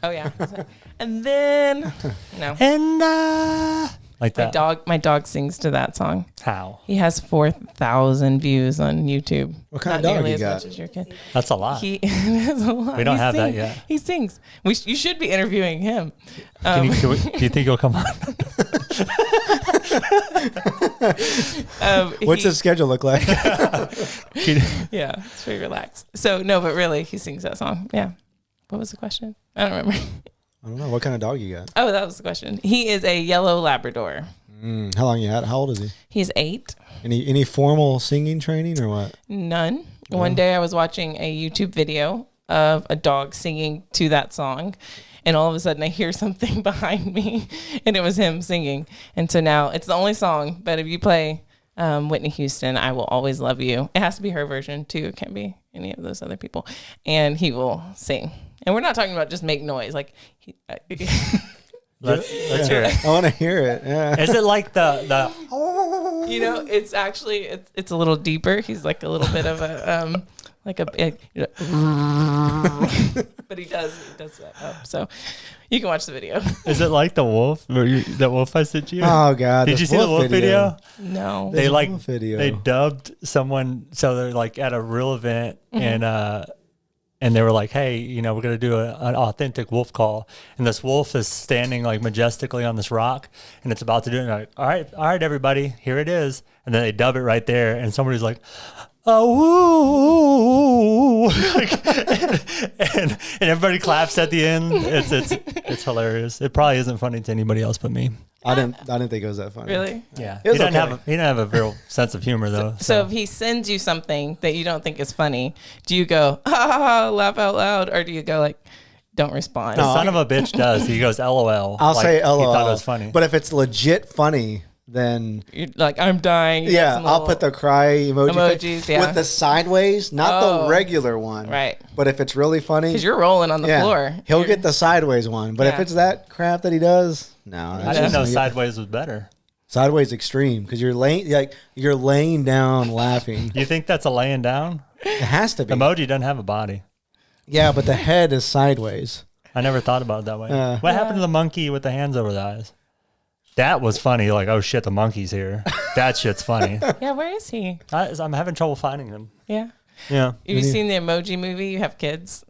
Oh yeah, and then no, And like that. My dog sings to that song. How? He has 4,000 views on YouTube. What kind of dog you got? Much as your kid. That's a lot. It is a lot. We don't have that yet. He sings. You should be interviewing him. Do you think he'll come on? What's his schedule look like? Yeah, it's pretty relaxed. So no, but really, he sings that song. Yeah. What was the question? I don't remember. I don't know. What kind of dog you got? Oh, that was the question. He is a yellow Labrador. How long you had? How old is he? He's 8. Any formal singing training or what? None. One day I was watching a YouTube video of a dog singing to that song, and all of a sudden I hear something behind me, and it was him singing. And so now it's the only song, but if you play Whitney Houston, I Will Always Love You, it has to be her version too. It can't be any of those other people. And he will sing. And we're not talking about just make noise. Like, Let's hear it. I want to hear it. Yeah. Is it like the you know, it's actually, it's a little deeper. He's like a little bit of a, but he does that up. So you can watch the video. Is it like the wolf? That wolf I sent you? Oh God! Did you see the wolf video? No. They they dubbed someone. So they're like at a real event and they were like, hey, you know, we're going to do an authentic wolf call. And this wolf is standing like majestically on this rock and it's about to do it. And like, all right, everybody, here it is. And then they dub it right there. And somebody's like, oh, woo. and everybody claps at the end. It's hilarious. It probably isn't funny to anybody else but me. I didn't think it was that funny. Really? Yeah. He He didn't okay. have a real sense of humor though. So if he sends you something that you don't think is funny, do you go, ah, laugh out loud? Or do you go like, don't respond? The son of a bitch does. He goes, LOL. I'll say LOL. He thought it was funny. But if it's legit funny, then You're like, I'm dying. You got yeah, some I'll little put the cry emojis, yeah. with the sideways, not Oh. the regular one. Right. But if it's really funny, Because you're rolling on the floor. he'll get the sideways one. But if Yeah. it's that crap that he does, no. I didn't know sideways was better. Sideways extreme because you're laying down laughing. You think that's a laying down? It has to be. Emoji doesn't have a body. Yeah, but the head is sideways. I never thought about it that way. Yeah. What happened to the monkey with the hands over the eyes? That was funny. Like, oh shit, the monkey's here. That shit's funny. Yeah, where is he? I'm having trouble finding him. Yeah. Yeah. Have you seen the Emoji Movie? You have kids.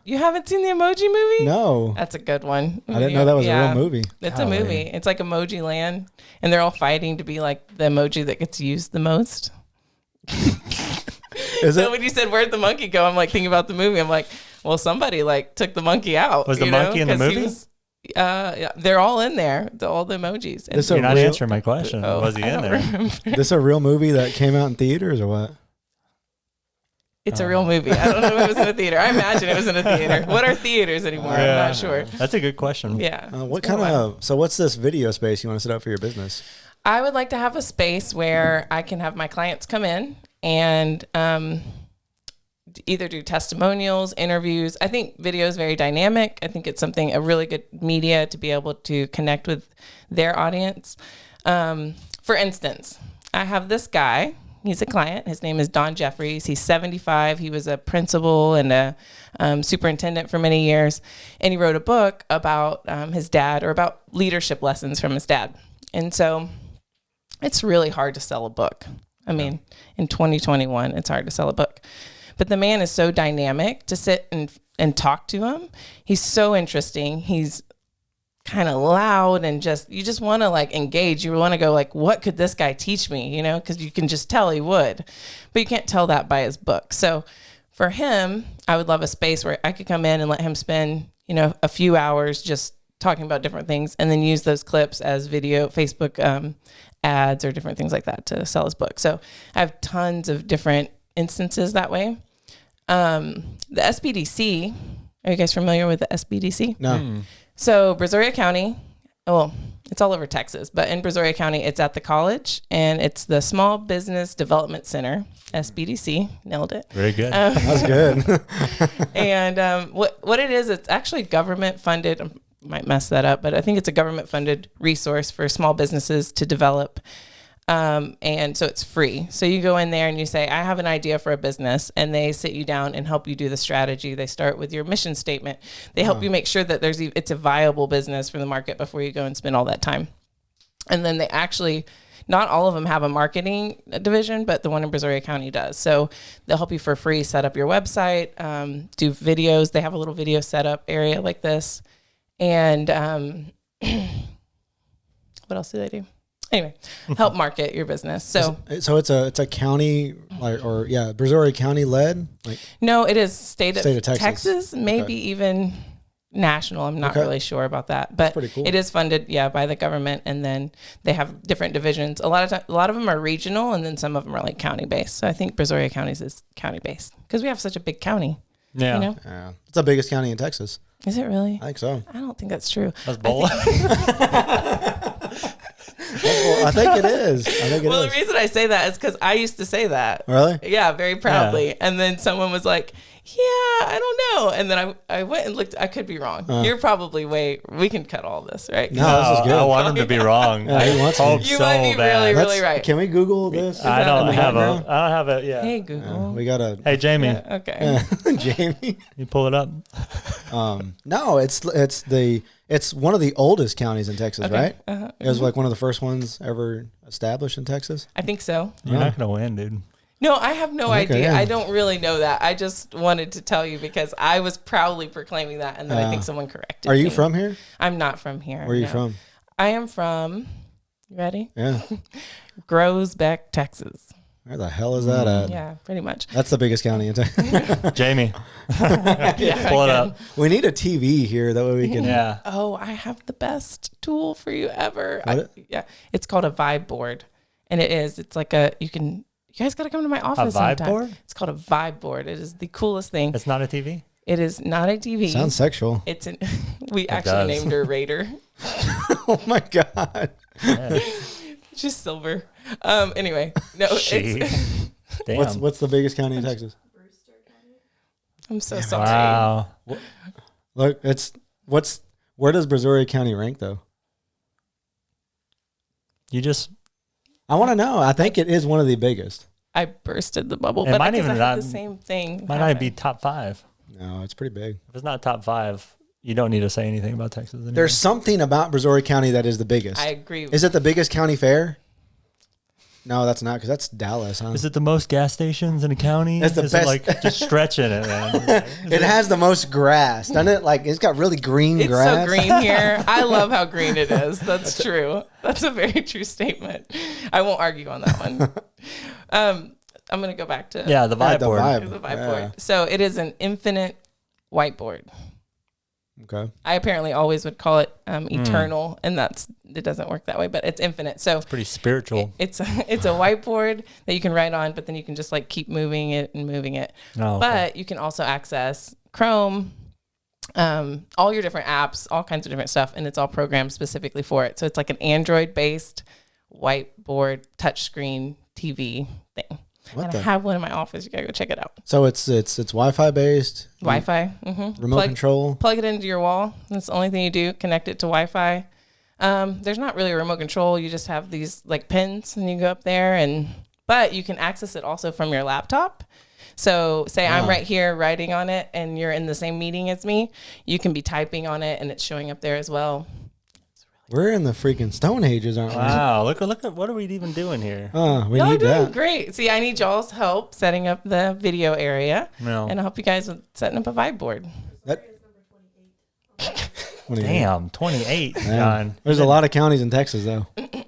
You haven't seen the Emoji Movie? No. That's a good one. I didn't know that was a real movie. It's Golly. a movie. It's like Emoji Land, and they're all fighting to be like the emoji that gets used the most. Is So it? when you said where'd the monkey go, I'm like thinking about the movie. I'm like, well, somebody like took the monkey out. Was the you know, monkey in the 'cause he movie? was- yeah, they're all in there. All the emojis. And This a You're not real- answering my question. Was he I in don't there? remember. This a real movie that came out in theaters or what? It's a real movie. I don't know if it was in a theater. I imagine it was in a theater. What are theaters anymore? I'm not sure. That's a good question. Yeah. What It's been kind a while. of? So what's this video space you want to set up for your business? I would like to have a space where I can have my clients come in and either do testimonials, interviews. I think video is very dynamic. I think it's a really good media to be able to connect with their audience. For instance, I have this guy. He's a client. His name is Don Jeffries. He's 75. He was a principal and a superintendent for many years. And he wrote a book about his dad, or about leadership lessons from his dad. And so it's really hard to sell a book. I mean, in 2021, it's hard to sell a book. But the man is so dynamic to sit and talk to him. He's so interesting. He's kind of loud and you just want to like engage. You want to go like, what could this guy teach me? You know, because you can just tell he would, but you can't tell that by his book. So for him, I would love a space where I could come in and let him spend, you know, a few hours just talking about different things, and then use those clips as video, Facebook ads, or different things like that to sell his book. So I have tons of different instances that way. The SBDC, are you guys familiar with the SBDC? No. So Brazoria County, well, It's all over Texas, but in Brazoria County, it's at the college, and it's the Small Business Development Center, SBDC. Nailed it. Very good. That's good. And what it is, it's actually government funded. I might mess that up, but I think it's a government funded resource for small businesses to develop. And so it's free. So you go in there and you say, I have an idea for a business, and they sit you down and help you do the strategy. They start with your mission statement. They help you make sure that it's a viable business for the market before you go and spend all that time. And then they actually, not all of them have a marketing division, but the one in Brazoria County does. So they'll help you for free, set up your website, do videos. They have a little video setup area like this. And, what else do they do? Anyway, help market your business. So it's a county Brazoria County led. No, it is state of Texas. Texas, maybe even national. I'm not really sure about that, but pretty cool. It is funded, by the government, and then they have different divisions. A lot of them are regional, and then some of them are like county based. So I think Brazoria County is county based because we have such a big county. Yeah, you know? Yeah, it's the biggest county in Texas. Is it really? I think so. I don't think that's true. That's bold. I think it is. The reason I say that is because I used to say that. Really? Yeah, very proudly. Yeah. And then someone was like, yeah, I don't know. And then I went and looked. I could be wrong. You're probably we can cut all this, right? No, this is good. I want him to be wrong. Yeah, he wants hope to. You so might be bad. really right. Can we Google this? I don't have it. Yeah. Hey, Google. We gotta. Hey, Jamie. Yeah, okay. Jamie. You pull it up. No, it's one of the oldest counties in Texas, right? It was like one of the first ones ever established in Texas. I think so. You're not gonna win, dude. No, I have no idea. yeah. I don't really know that. I just wanted to tell you because I was proudly proclaiming that, and then I think someone corrected me. Are you from here? I'm not from here. Where are you from? I am from, you ready? Yeah. Brew Bake, Texas. Where the hell is that at? Yeah, pretty much. That's the biggest county in Texas. Jamie. Yeah, Pull it up. We need a TV here. That way we can. Yeah. Oh, I have the best tool for you ever. What? It's called a vibe board. And it's like you guys got to come to my office vibe sometime. board? It's called a vibe board. It is the coolest thing. It's not a TV? It is not a TV. Sounds sexual. We actually named her Raider. Oh my God. Yeah. She's silver. Anyway, no, it's Damn. What's the biggest county in Texas? I'm so sorry. Wow. Look, where does Brazoria County rank though? I want to know. I think it is one of the biggest. I bursted the bubble, It but might I even had not- the same thing. Might not be top 5. No, it's pretty big. If it's not top 5, you don't need to say anything about Texas anymore. There's something about Brazoria County that is the biggest. I agree. Is it the biggest county fair? No, that's not, because that's Dallas, huh? Is it the most gas stations in a county? It's the Is best. it like just stretching it, man? It has the most grass, doesn't it? Like, it's got really green It's grass. so green here. I love how green it is. That's true. That's a very true statement. I won't argue on that one. I'm going to go back to the vibe the board. vibe. the vibe board. So it is an infinite whiteboard. Okay. I apparently always would call it eternal, and it doesn't work that way, but it's infinite. So Pretty spiritual. it's a whiteboard that you can write on, but then you can just like keep moving it and moving it. Oh, okay. But you can also access Chrome, all your different apps, all kinds of different stuff, and it's all programmed specifically for it. So it's like an Android-based whiteboard touchscreen TV thing. I have one in my office. You gotta go check it out. So it's Wi-Fi based. Wi-Fi, Remote control. Plug it into your wall. That's the only thing you do. Connect it to Wi-Fi. There's not really a remote control. You just have these like pins, and you go up there, but you can access it also from your laptop. So say I'm right here writing on it, and you're in the same meeting as me. You can be typing on it, and it's showing up there as well. We're in the freaking Stone Ages, aren't we? Wow, look at what are we even doing here? We Y'all are need doing that. great. See, I need y'all's help setting up the video area, No. and I'll help you guys with setting up a vibe board. Damn, 28, John. There's a lot of counties in Texas, though.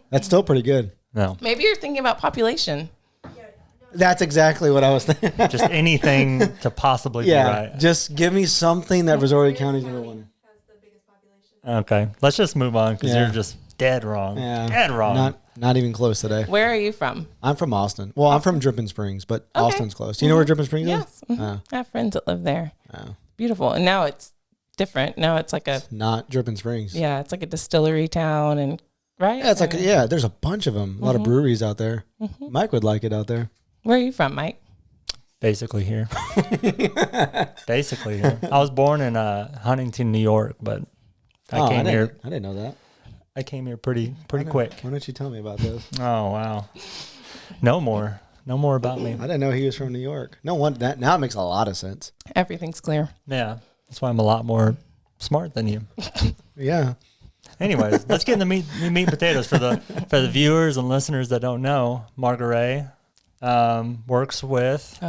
That's still pretty good. No, Maybe you're thinking about population. That's exactly what I was thinking. just anything to possibly Yeah, be right. just give me something that Brazoria County's never wanted. Okay, let's just move on because Yeah. you're just dead wrong. Yeah, Dead wrong. Not even close today. Where are you from? I'm from Austin. Well, I'm from Dripping Springs, but Okay. Austin's close. Do you know where Dripping Springs Yes. is? I have friends that live there. Oh. Beautiful. And now it's different. Now it's like not Dripping Springs. Yeah, it's like a distillery town, and right? Yeah, it's like there's a bunch of them. A lot of breweries out there. Mike would like it out there. Where are you from, Mike? Basically here. Basically here. I was born in Huntington, New York, but I came here. I didn't know that. I came here pretty quick. Why don't you tell me about this? Oh wow. No more about me. I didn't know he was from New York. No one that now it makes a lot of sense. Everything's clear. Yeah, that's why I'm a lot more smart than you. Yeah. Anyways, let's get into meat and potatoes for the viewers and listeners that don't know. Margarey works with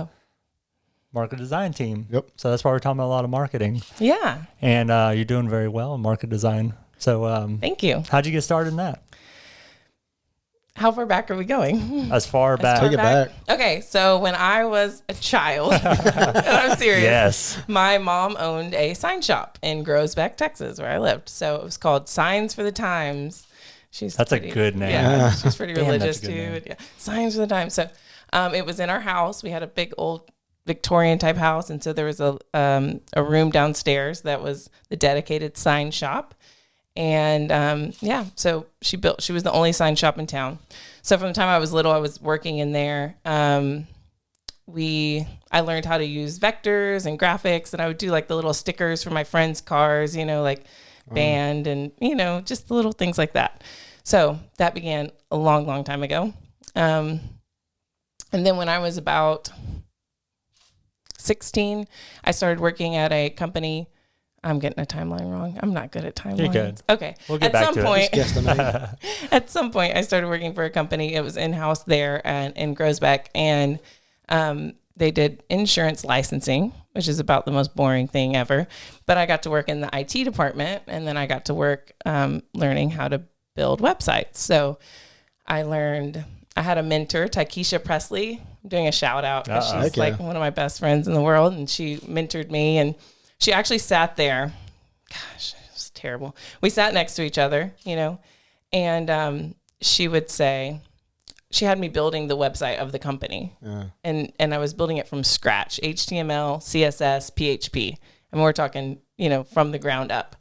market design team. Yep. So that's why we're talking about a lot of marketing. Yeah. And you're doing very well in market design. So thank you. How'd you get started in that? How far back are we going? As far back. Take it back. Okay, so when I was a child, and I'm serious. Yes. My mom owned a sign shop in Beck, Texas, where I lived. So it was called Signs for the Times. That's a good name. Yeah, she's pretty religious that's a good too. Yeah, Signs for the Times. So it was in our house. We had a big old Victorian type house, and so there was a room downstairs that was the dedicated sign shop. And so she was the only sign shop in town. So from the time I was little, I was working in there. I learned how to use vectors and graphics, and I would do like the little stickers for my friends' cars, like band and, just the little things like that. So that began a long, long time ago. And then when I was about 16, I started working at a company. I'm getting a timeline wrong. I'm not good at timelines. You're good. Okay. We'll get back to it. At some point, I started working for a company. It was in-house there in Beck, and they did insurance licensing, which is about the most boring thing ever. But I got to work in the IT department, and then I got to work learning how to build websites. So I had a mentor, Takeisha Presley. I'm doing a shout out because she's like one of my best friends in the world, and she mentored me, and she actually sat there. Gosh, it was terrible. We sat next to each other, and she would say, she had me building the website of the company. And I was building it from scratch, HTML, CSS, PHP. And we're talking, from the ground up.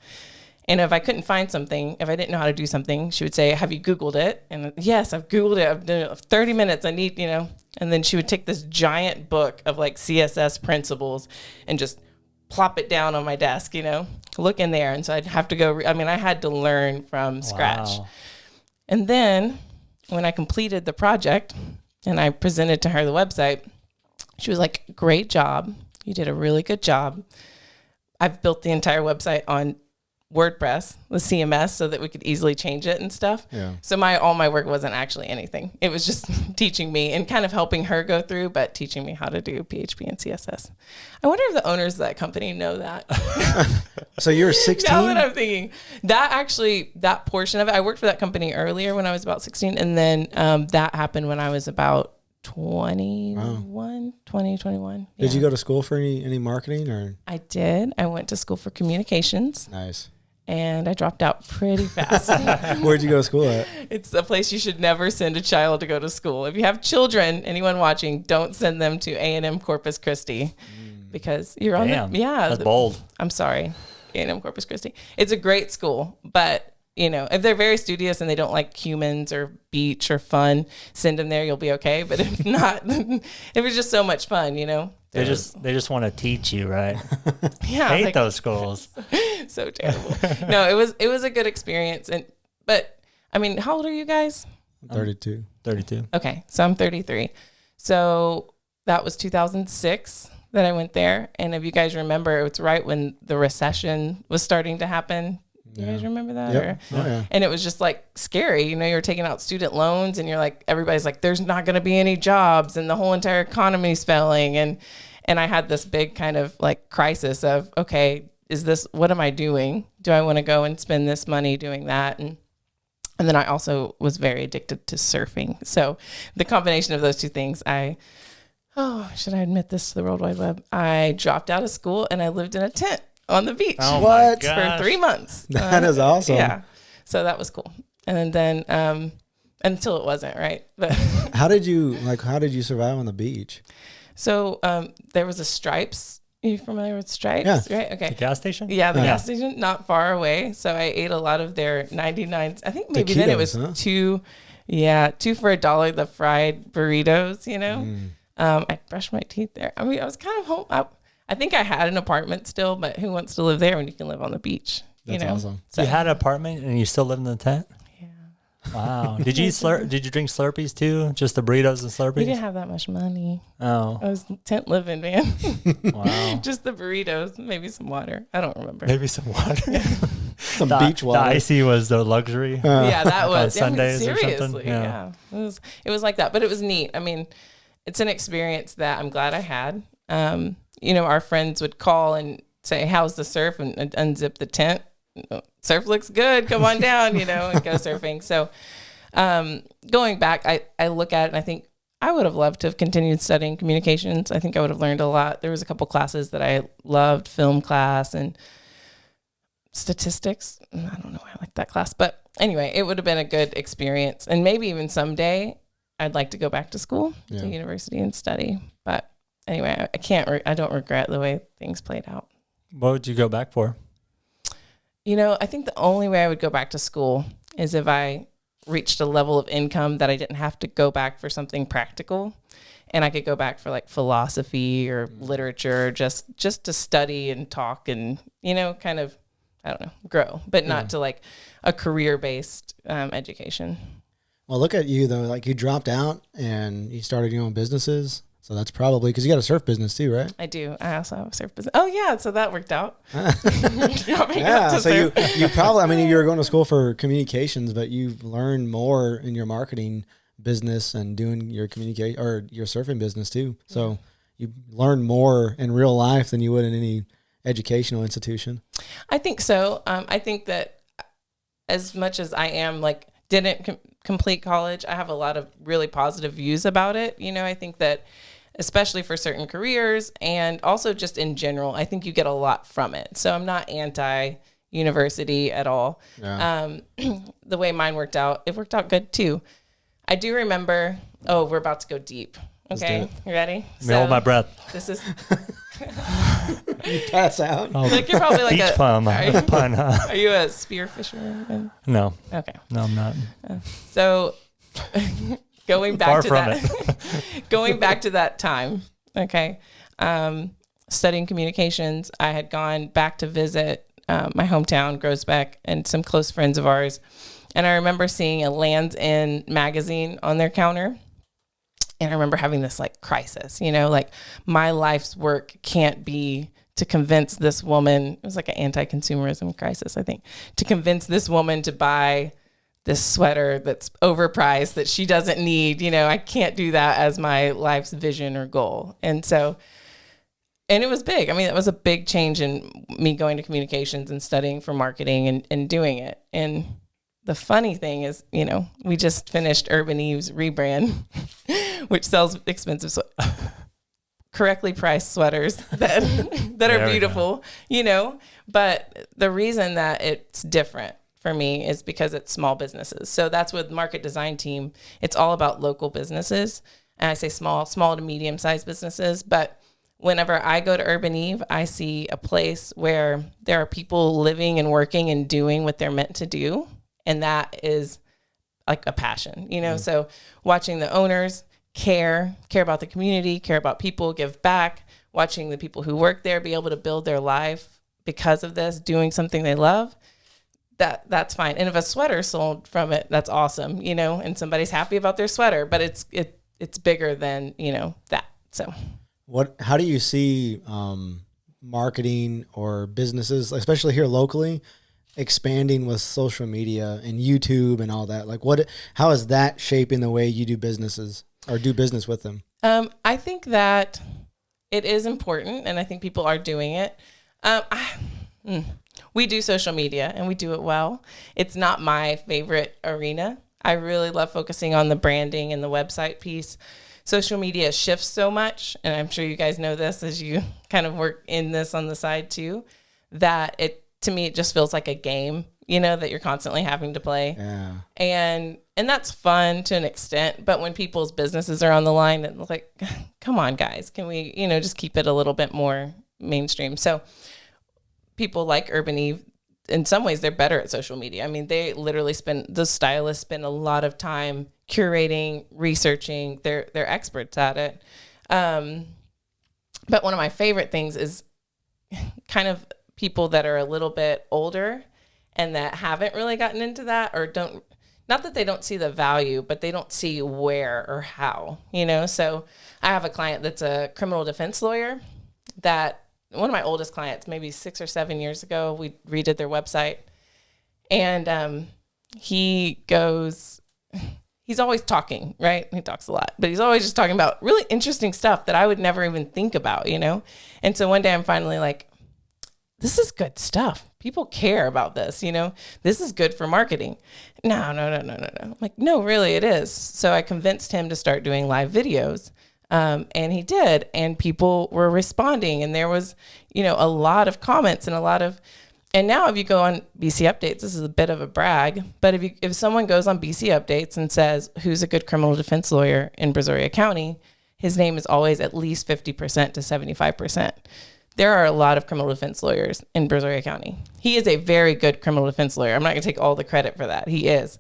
And if I couldn't find something, if I didn't know how to do something, she would say, have you Googled it? And yes, I've Googled it. I've done it 30 minutes. I need, and then she would take this giant book of like CSS principles and just plop it down on my desk, look in there. And so I'd have to go, I had to learn from scratch. Wow. And then when I completed the project and I presented to her the website, she was like, great job. You did a really good job. I've built the entire website on WordPress, the CMS, so that we could easily change it and stuff. Yeah. So all my work wasn't actually anything. It was just teaching me and kind of helping her go through, but teaching me how to do PHP and CSS. I wonder if the owners of that company know that. So you were 16? Now that I'm thinking, that portion of it, I worked for that company earlier when I was about 16, and then that happened when I was about 21. Did you go to school for any marketing or? I did. I went to school for communications. Nice. And I dropped out pretty fast. Where'd you go to school at? It's a place you should never send a child to go to school. If you have children, anyone watching, don't send them to A&M Corpus Christi because you're on that's bold. I'm sorry, A&M Corpus Christi. It's a great school, but if they're very studious and they don't like humans or beach or fun, send them there. You'll be okay. But if not, it was just so much fun, They just want to teach you, right? Yeah, I hate those schools. So terrible. No, it was a good experience, but how old are you guys? 32. 32. Okay, so I'm 33. So that was 2006 that I went there, and if you guys remember, it's right when the recession was starting to happen. You guys remember that? Yep. Oh, yeah. And it was just like scary. You're taking out student loans and you're like, everybody's like, there's not going to be any jobs and the whole entire economy's failing. And I had this big kind of like crisis of, okay, what am I doing? Do I want to go and spend this money doing that? And then I also was very addicted to surfing. So the combination of those two things, should I admit this to the World Wide Web? I dropped out of school and I lived in a tent on the beach. Oh what? For 3 months. That is awesome. Yeah. So that was cool. And then until it wasn't, right? But how did you survive on the beach? So there was a Stripes, you familiar with Stripes? Yeah. Right. Okay. The gas station? Yeah, the gas station, not far away. So I ate a lot of their 99. I think maybe Taquitos, then it was huh? two for $1, the fried burritos, you know. I brushed my teeth there. I mean, I was kind of home. I think I had an apartment still, but who wants to live there when you can live on the beach? That's awesome. So, You had an apartment and you still live in the tent? yeah. Wow. Did you Did you drink Slurpees too? Just the burritos and Slurpees? We didn't have that much money. Oh. I was tent living, man. Wow. Just the burritos, maybe some water. I don't remember. Maybe some water. Some beach water. The icy was the luxury. Yeah, that was on Sundays or something? seriously. Yeah. Yeah, it was like that, but it was neat. I mean, it's an experience that I'm glad I had. Our friends would call and say, "How's the surf?" and unzip the tent. Surf looks good. Come on down, and go surfing. So, going back, I look at it and I think I would have loved to have continued studying communications. I think I would have learned a lot. There was a couple classes that I loved, film class and statistics. I don't know why I like that class, but anyway, it would have been a good experience. And maybe even someday I'd like to go back to school, to university and study. But anyway, I don't regret the way things played out. What would you go back for? I think the only way I would go back to school is if I reached a level of income that I didn't have to go back for something practical, and I could go back for like philosophy or literature, just to study and talk and, kind of, I don't know, grow, but not to like a career-based education. Well, look at you though. Like you dropped out and you started your own businesses. So that's probably because you got a surf business too, right? I do. I also have a surf business. Oh yeah, so that worked out. Yeah. So you probably, I mean, you were going to school for communications, but you've learned more in your marketing business and doing your communicate or your surfing business too. So you learn more in real life than you would in any educational institution. I think so. I think that as much as I am like didn't complete college, I have a lot of really positive views about it. I think that especially for certain careers and also just in general, I think you get a lot from it. So I'm not anti-university at all. Yeah. The way mine worked out, it worked out good too. I do remember, we're about to go deep. Okay, you ready? Hold my breath. This is... You pass out. Oh, like you're probably like beach a pun, huh? Are you a spear fisherman? No. Okay. No, I'm not. So going back Far to from that, going back to that time. Okay. Studying communications, I had gone back to visit my hometown, Groesbeck, and some close friends of ours. And I remember seeing a Land's End magazine on their counter. And I remember having this like crisis, like my life's work can't be to convince this woman. It was like an anti-consumerism crisis, I think, to convince this woman to buy this sweater that's overpriced that she doesn't need. I can't do that as my life's vision or goal. And it was big. I mean, it was a big change in me going to communications and studying for marketing and doing it. And the funny thing is, we just finished Urban Eve's rebrand, which sells expensive, correctly priced sweaters that are beautiful, But the reason that it's different for me is because it's small businesses. So that's with Market Design Team. It's all about local businesses. And I say small to medium-sized businesses. But whenever I go to Urban Eve, I see a place where there are people living and working and doing what they're meant to do. And that is like a passion, So watching the owners care about the community, care about people, give back, watching the people who work there be able to build their life because of this, doing something they love, that's fine. And if a sweater sold from it, that's awesome, and somebody's happy about their sweater, but it's bigger than, that. So how do you see marketing or businesses, especially here locally, expanding with social media and YouTube and all that? Like how is that shaping the way you do businesses or do business with them? I think that it is important, and I think people are doing it. We do social media and we do it well. It's not my favorite arena. I really love focusing on the branding and the website piece. Social media shifts so much, and I'm sure you guys know this as you kind of work in this on the side too, that to me, it just feels like a game, that you're constantly having to play. Yeah. And that's fun to an extent. But when people's businesses are on the line, it's like, come on, guys, can we, just keep it a little bit more mainstream. So people like Urban Eve, in some ways, they're better at social media. I mean, they literally the stylists spend a lot of time curating, researching. They're experts at it. But one of my favorite things is kind of people that are a little bit older and that haven't really gotten into that, or not that they don't see the value, but they don't see where or how, So I have a client that's a criminal defense lawyer that one of my oldest clients, maybe 6 or 7 years ago, we redid their website. And he's always talking, right? He talks a lot, but he's always just talking about really interesting stuff that I would never even think about, And so one day I'm finally like, this is good stuff. People care about this, This is good for marketing. No. I'm like, no, really, it is. So I convinced him to start doing live videos. And he did, and people were responding, and there was, a lot of comments and now if you go on BC Updates, this is a bit of a brag, but if someone goes on BC Updates and says, who's a good criminal defense lawyer in Brazoria County, his name is always at least 50% to 75%. There are a lot of criminal defense lawyers in Brazoria County. He is a very good criminal defense lawyer. I'm not going to take all the credit for that. He is.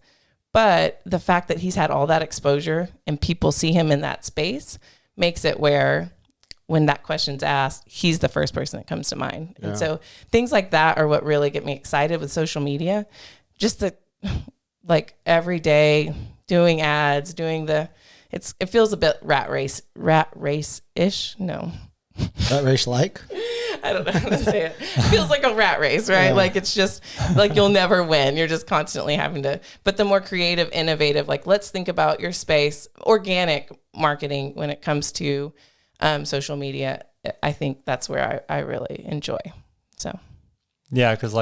But the fact that he's had all that exposure and people see him in that space makes it where when that question's asked, he's the first person that comes to mind. Yeah. And so things like that are what really get me excited with social media. Just the every day doing ads, it feels a bit rat race-ish. No. Rat race like? I don't know how to say it. It feels like a rat race, right? Yeah. It's just you'll never win. You're just constantly having to, but the more creative, innovative, let's think about your space, organic marketing when it comes to social media. I think that's where I really enjoy. So. Yeah. Cause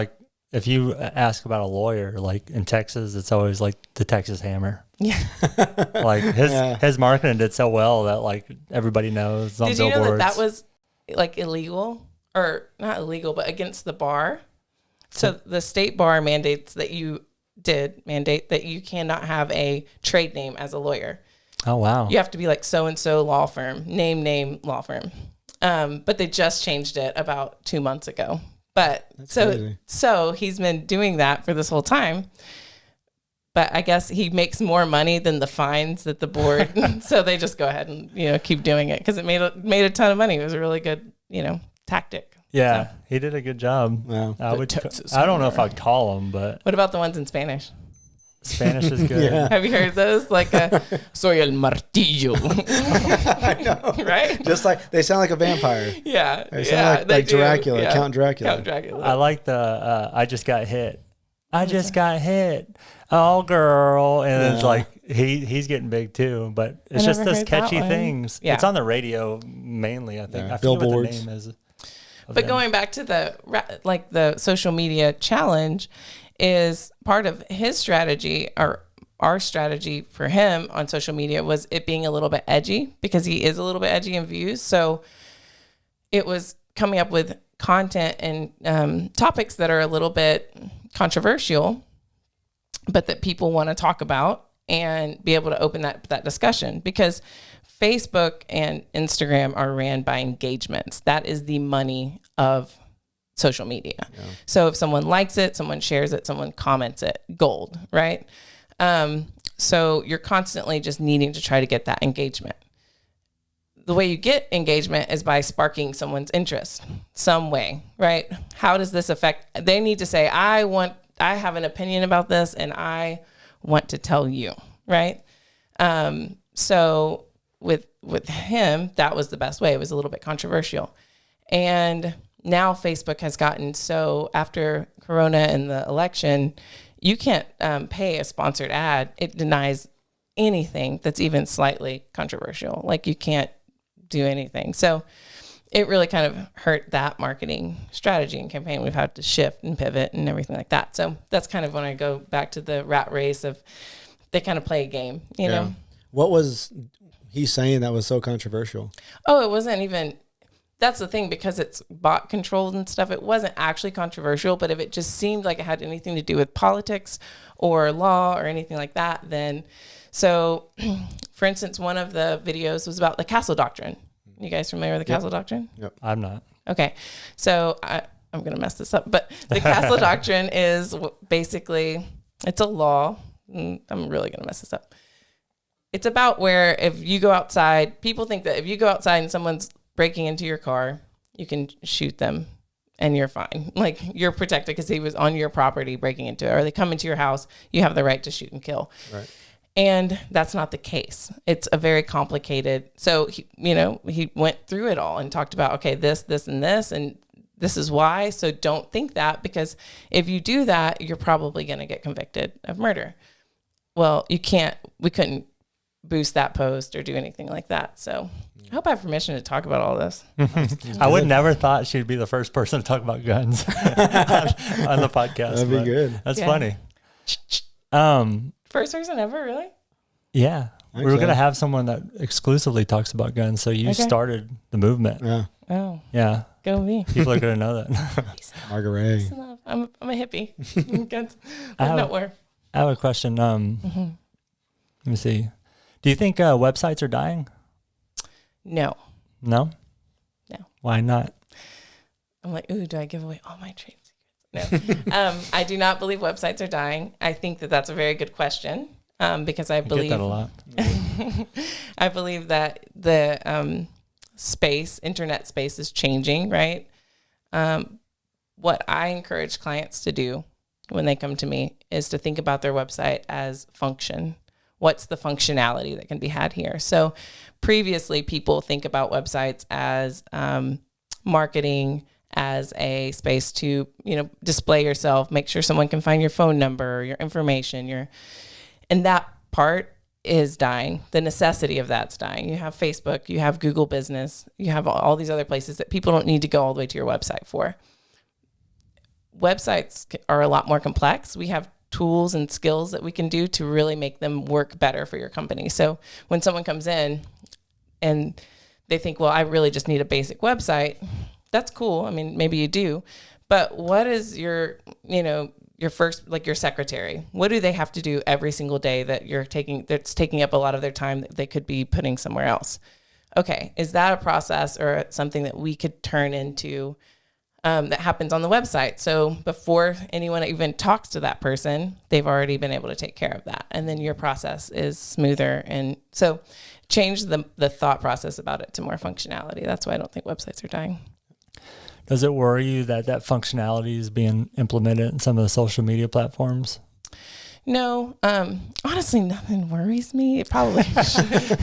if you ask about a lawyer, in Texas, it's always the Texas Hammer. Yeah. His marketing did so well that everybody knows on billboards. Did you know that was illegal, or not illegal, but against the bar? So the state bar mandates that you cannot have a trade name as a lawyer. Oh, wow. You have to be so-and-so law firm, name law firm. But they just changed it about 2 months ago. But so he's been doing that for this whole time. But I guess he makes more money than the fines that the board. So they just go ahead and, keep doing it because it made a ton of money. It was a really good, tactic. Yeah, so. He did a good job. Wow. I don't know if I'd call him, but. What about the ones in Spanish? Spanish is good. Yeah. Have you heard those? Soy el martillo. I know. Right? Just they sound like a vampire. Yeah. They sound like Dracula, yeah. Count Dracula. Count Dracula. I like the I just got hit. I just got hit. Oh, girl. And it's he's getting big too, but it's just those catchy things. Yeah. It's on the radio mainly, I think. Yeah. I forget Billboards. what the name is. But going back to the social media challenge, is part of his strategy, or our strategy for him on social media, was it being a little bit edgy, because he is a little bit edgy in views. So it was coming up with content and topics that are a little bit controversial, but that people want to talk about and be able to open that discussion, because Facebook and Instagram are ran by engagements. That is the money of social media. Yeah. So if someone likes it, someone shares it, someone comments it, gold, right? So you're constantly just needing to try to get that engagement. The way you get engagement is by sparking someone's interest some way, right? How does this affect? They need to say, I have an opinion about this and I want to tell you, right? So with him, that was the best way. It was a little bit controversial. And now Facebook has gotten so, after Corona and the election, you can't pay a sponsored ad. It denies anything that's even slightly controversial. You can't do anything. So it really kind of hurt that marketing strategy and campaign. We've had to shift and pivot and everything like that. So that's kind of when I go back to the rat race of, they kind of play a game, you know? What was he saying that was so controversial? Oh, it wasn't even... That's the thing, because it's bot controlled and stuff. It wasn't actually controversial, but if it just seemed like it had anything to do with politics or law or anything like that, then so for instance, one of the videos was about the Castle Doctrine. You guys familiar with the Castle Doctrine? Yep. I'm not. Okay. So I'm going to mess this up, but the Castle Doctrine is basically, it's a law. I'm really going to mess this up. It's about where if you go outside, people think that if you go outside and someone's breaking into your car, you can shoot them and you're fine. Like, you're protected because he was on your property breaking into it, or they come into your house, you have the right to shoot and kill. Right. And that's not the case. It's a very complicated. So, he went through it all and talked about, okay, this, and this, and this is why. So don't think that, because if you do that, you're probably going to get convicted of murder. Well, we couldn't boost that post or do anything like that. So I hope I have permission to talk about all this. I would never thought she'd be the first person to talk about guns on the podcast. That'd be good. That's funny. First person ever, really? Yeah. We were going to have someone that exclusively talks about guns. So you started the movement. Yeah. Oh. Yeah. Go me. People are going to know that. Margarey. I'm a hippie. Nowhere. I have a question. Let me see. Do you think websites are dying? No. No? No. Why not? I'm like, ooh, do I give away all my trade secrets? No. I do not believe websites are dying. I think that that's a very good question because I believe get that a lot. I believe that the internet space is changing, right? What I encourage clients to do when they come to me is to think about their website as function. What's the functionality that can be had here? So previously, people think about websites as marketing, as a space to, display yourself, make sure someone can find your phone number, your information, and that part is dying. The necessity of that's dying. You have Facebook, you have Google Business, you have all these other places that people don't need to go all the way to your website for. Websites are a lot more complex. We have tools and skills that we can do to really make them work better for your company. So when someone comes in and they think, well, I really just need a basic website, that's cool. I mean, maybe you do, but what is your first, like your secretary, what do they have to do every single day that's taking up a lot of their time that they could be putting somewhere else? Okay. Is that a process or something that we could turn into that happens on the website? So before anyone even talks to that person, they've already been able to take care of that. And then your process is smoother. And so change the thought process about it to more functionality. That's why I don't think websites are dying. Does it worry you that functionality is being implemented in some of the social media platforms? No, honestly, nothing worries me. It probably should.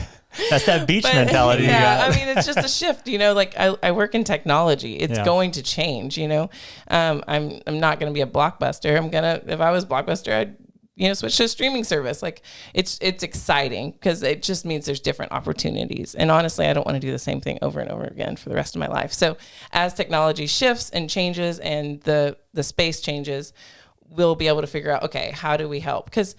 That's that beach mentality. Yeah, I mean, it's just a shift. Like I work in technology. It's going to change. I'm not going to be a Blockbuster. If I was Blockbuster, I'd switch to a streaming service. Like it's exciting because it just means there's different opportunities. And honestly, I don't want to do the same thing over and over again for the rest of my life. So as technology shifts and changes and the space changes, we'll be able to figure out, okay, how do we help? Because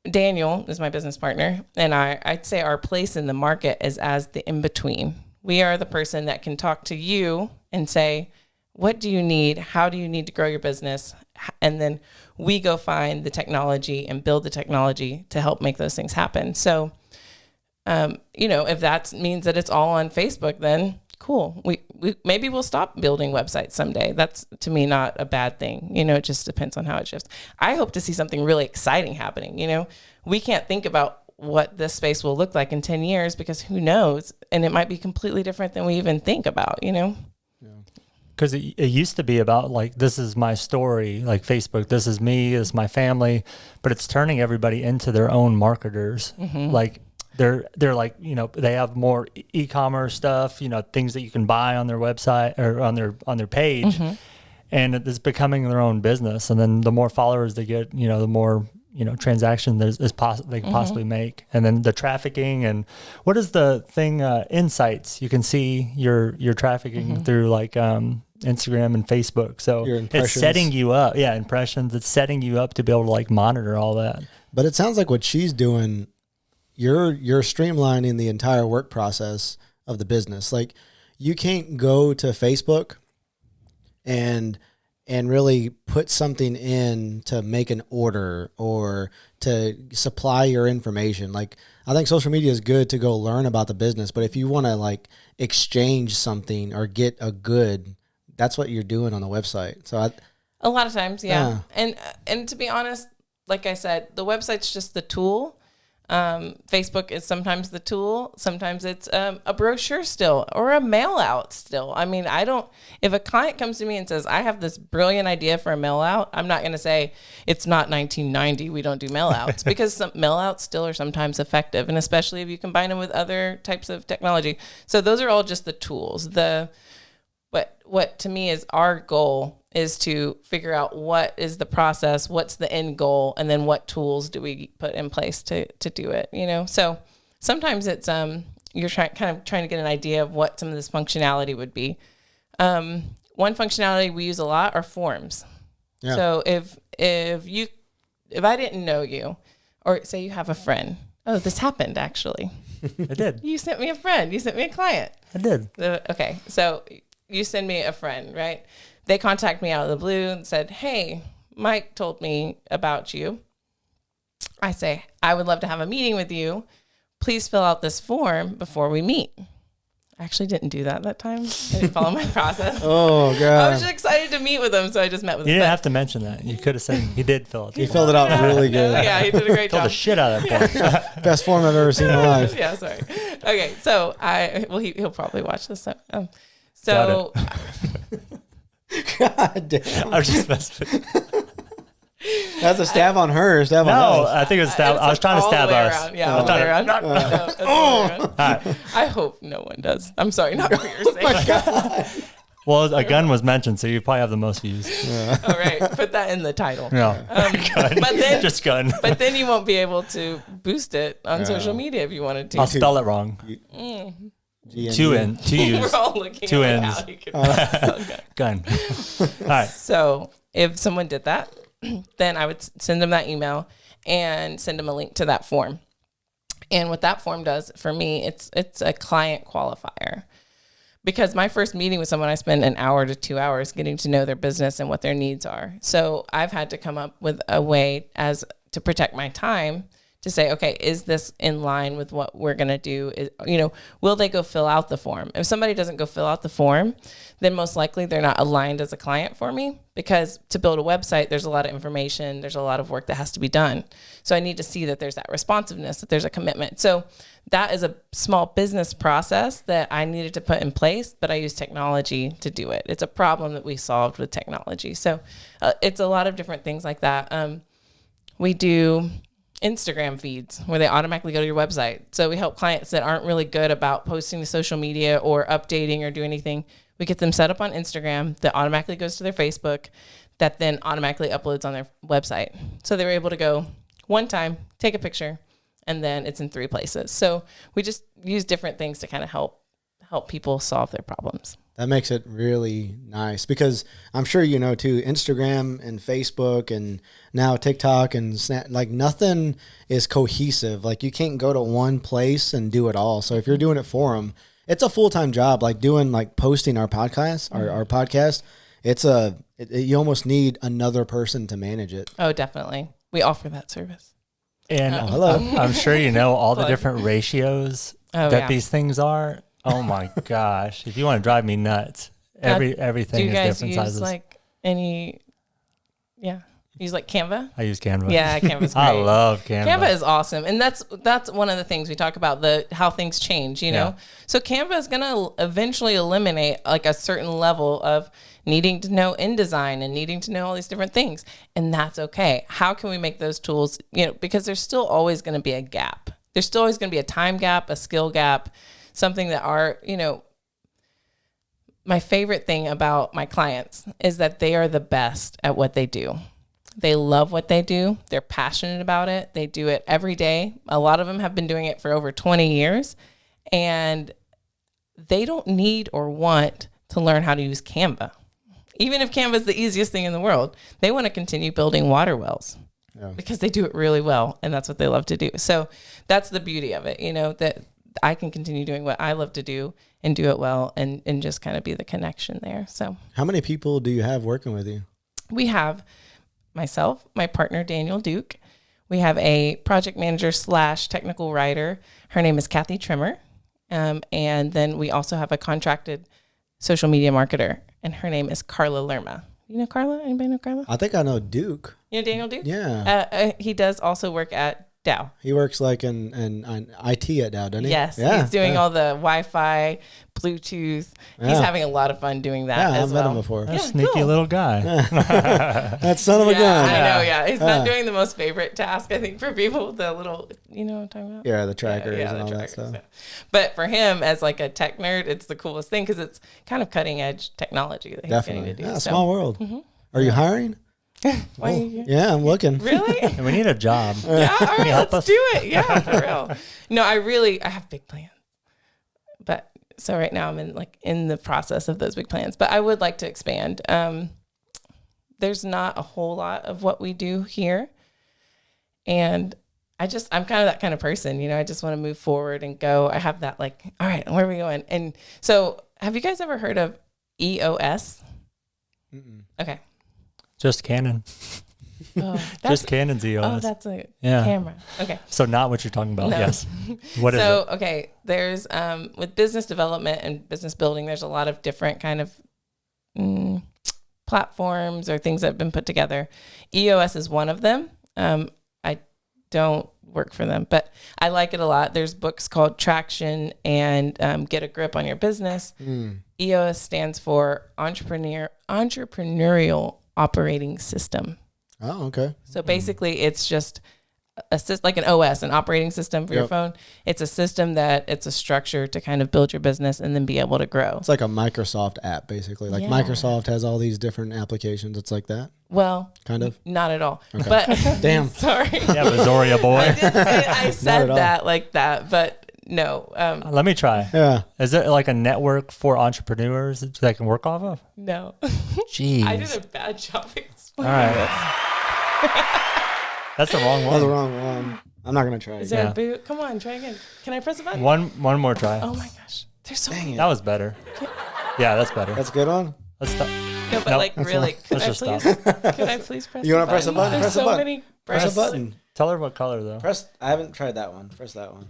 Daniel is my business partner, and I'd say our place in the market is as the in-between. We are the person that can talk to you and say, what do you need? How do you need to grow your business? And then we go find the technology and build the technology to help make those things happen. So, if that means that it's all on Facebook, then cool. We maybe we'll stop building websites someday. That's, to me, not a bad thing. It just depends on how it shifts. I hope to see something really exciting happening. We can't think about what this space will look like in 10 years because who knows? And it might be completely different than we even think about, Because it used to be about like, this is my story, like Facebook, this is me, this is my family, but it's turning everybody into their own marketers. Mm-hmm. Like they're like, they have more e-commerce stuff, things that you can buy on their website or on their page. Mm-hmm. And it's becoming their own business. And then the more followers they get, the more, transaction they can possibly make. And then the trafficking and what is the thing, insights, you can see your trafficking through like, Instagram and Facebook. So it's setting you up. Yeah. Impressions. It's setting you up to be able to like monitor all that. But it sounds like what she's doing, you're streamlining the entire work process of the business. Like you can't go to Facebook and and really put something in to make an order or to supply your information. Like, I think social media is good to go learn about the business, but if you want to like exchange something or get a good, that's what you're doing on the website. So a lot of times, yeah. And to be honest, like I said, the website's just the tool. Facebook is sometimes the tool. Sometimes it's a brochure still or a mail out still. I mean, if a client comes to me and says, I have this brilliant idea for a mail out, I'm not going to say it's not 1990. We don't do mail outs because some mail outs still are sometimes effective. And especially if you combine them with other types of technology. So those are all just the tools. What to me is our goal is to figure out what is the process, what's the end goal, and then what tools do we put in place to do it, you know? So sometimes it's, you're trying to get an idea of what some of this functionality would be. One functionality we use a lot are forms. Yeah. So if I didn't know you, or say you have a friend, oh, this happened actually. I did. You sent me a friend. You sent me a client. I did. Okay. So you send me a friend, right? They contact me out of the blue and said, hey, Mike told me about you. I say, I would love to have a meeting with you. Please fill out this form before we meet. I actually didn't do that time. I didn't follow my process. Oh, God. I was just excited to meet with him, so I just met with him. You didn't have to mention that. You could have said he did fill it. He filled it out really good. Yeah, he did a great job. Filled the shit out of that form. Best form I've ever seen in my life. Yeah, sorry. Okay, so he'll probably watch this. So God damn. I was just messing with you. That's a stab on her. Stab on us. I think it was stab. I was trying to stab us. Yeah, all the way around. I hope no one does. I'm sorry, not for your sake. My God. Well, a gun was mentioned, so you probably have the most views. Yeah. All right, put that in the title. Yeah, gun. But then, just gun. But then you won't be able to boost it on social media if you wanted to. I'll spell it wrong. Two U's. We're all looking two at N's. how you can Gun. All right. So if someone did that, then I would send them that email and send them a link to that form. And what that form does for me, it's a client qualifier. Because my first meeting with someone, I spend an hour to 2 hours getting to know their business and what their needs are. So I've had to come up with a way to protect my time to say, okay, is this in line with what we're going to do? Will they go fill out the form? If somebody doesn't go fill out the form, then most likely they're not aligned as a client for me, because to build a website, there's a lot of information. There's a lot of work that has to be done. So I need to see that there's that responsiveness, that there's a commitment. So that is a small business process that I needed to put in place, but I use technology to do it. It's a problem that we solved with technology. So it's a lot of different things like that. We do Instagram feeds where they automatically go to your website. So we help clients that aren't really good about posting to social media or updating or doing anything. We get them set up on Instagram that automatically goes to their Facebook, that then automatically uploads on their website. So they were able to go one time, take a picture, and then it's in 3 places. So we just use different things to kind of help people solve their problems. That makes it really nice, because I'm sure you know too, Instagram and Facebook and now TikTok and Snap, like nothing is cohesive. Like you can't go to one place and do it all. So if you're doing it for them, it's a full-time job. Like posting our podcast, our podcast, you almost need another person to manage it. Oh, definitely. We offer that service. And hello. I'm sure you know all the different ratios these things are. Oh my gosh! If you want to drive me nuts, everything is different sizes. Use like Canva? I use Canva. Yeah, Canva's great. I love Canva. Canva is awesome, and that's one of the things we talk about, how things change. You know, so Canva is going to eventually eliminate like a certain level of needing to know InDesign and needing to know all these different things, and that's okay. How can we make those tools? Because there's still always going to be a gap. There's still always going to be a time gap, a skill gap. Something that my favorite thing about my clients is that they are the best at what they do. They love what they do. They're passionate about it. They do it every day. A lot of them have been doing it for over 20 years, and they don't need or want to learn how to use Canva. Even if Canva is the easiest thing in the world, they want to continue building water wells because they do it really well, and that's what they love to do. So that's the beauty of it, that I can continue doing what I love to do and do it well and just kind of be the connection there. So how many people do you have working with you? we have myself, my partner, Daniel Duke. We have a project manager / technical writer. Her name is Kathy Trimmer. And then we also have a contracted social media marketer, and her name is Carla Lerma. You know Carla? Anybody know Carla? I think I know Duke. You know Daniel Duke? Yeah. He does also work at Dow. He works like in IT at Dow, doesn't he? Yes. Yeah, he's doing all the Wi-Fi, Bluetooth. Yeah. He's having a lot of fun doing that as I've well. met him before. That sneaky little guy. That son of a gun. I know, yeah. He's not doing the most favorite task, I think, for people, the little, you know what I'm talking about? Yeah, the trackers and all that stuff. Yeah. But for him, as like a tech nerd, it's the coolest thing because it's kind of cutting edge technology that he's getting to do. Yeah, small world. Mm-hmm. Are you hiring? Why are you here? Yeah, I'm looking. Really? And we need a job. Yeah, all right, let's do it. Yeah, for real. No, I have big plans. But so right now I'm in the process of those big plans. But I would like to expand. There's not a whole lot of what we do here. And I'm kind of that kind of person, I just want to move forward and go. I have that all right, where are we going? And so have you guys ever heard of EOS? Mm-mm. Okay. Just Canon. Oh, Just Canon's EOS. Oh, that's a camera. Okay. So not what you're talking about. No. Yes. What is it? So, okay, there's with business development and business building, there's a lot of different kind of platforms or things that have been put together. EOS is one of them. I don't work for them, but I like it a lot. There's books called Traction and Get a Grip on Your Business. EOS stands for Entrepreneurial Operating System. Oh, okay. So basically it's just like an OS, an operating system for your phone. It's a system it's a structure to kind of build your business and then be able to grow. It's like a Microsoft app, basically. Like Microsoft has all these different applications. It's like that. Well, kind of. Not at all. Okay. But damn. Sorry. Yeah, Brazoria boy. I said that like that, but no. Let me try. Yeah. Is it like a network for entrepreneurs that I can work off of? No. Jeez. I did a bad job explaining All right. this. That's the wrong one. That's the wrong one. I'm not going to try it. Is there a boot? Come on, try again. Can I press a button? One more try. Oh my gosh. There's so many. That was better. Yeah, that's better. That's a good one? Let's stop. No, but really, could I please press You want to press a button? There's Press a so button. many Press a button. Tell her what color, though. I haven't tried that one. Press that one.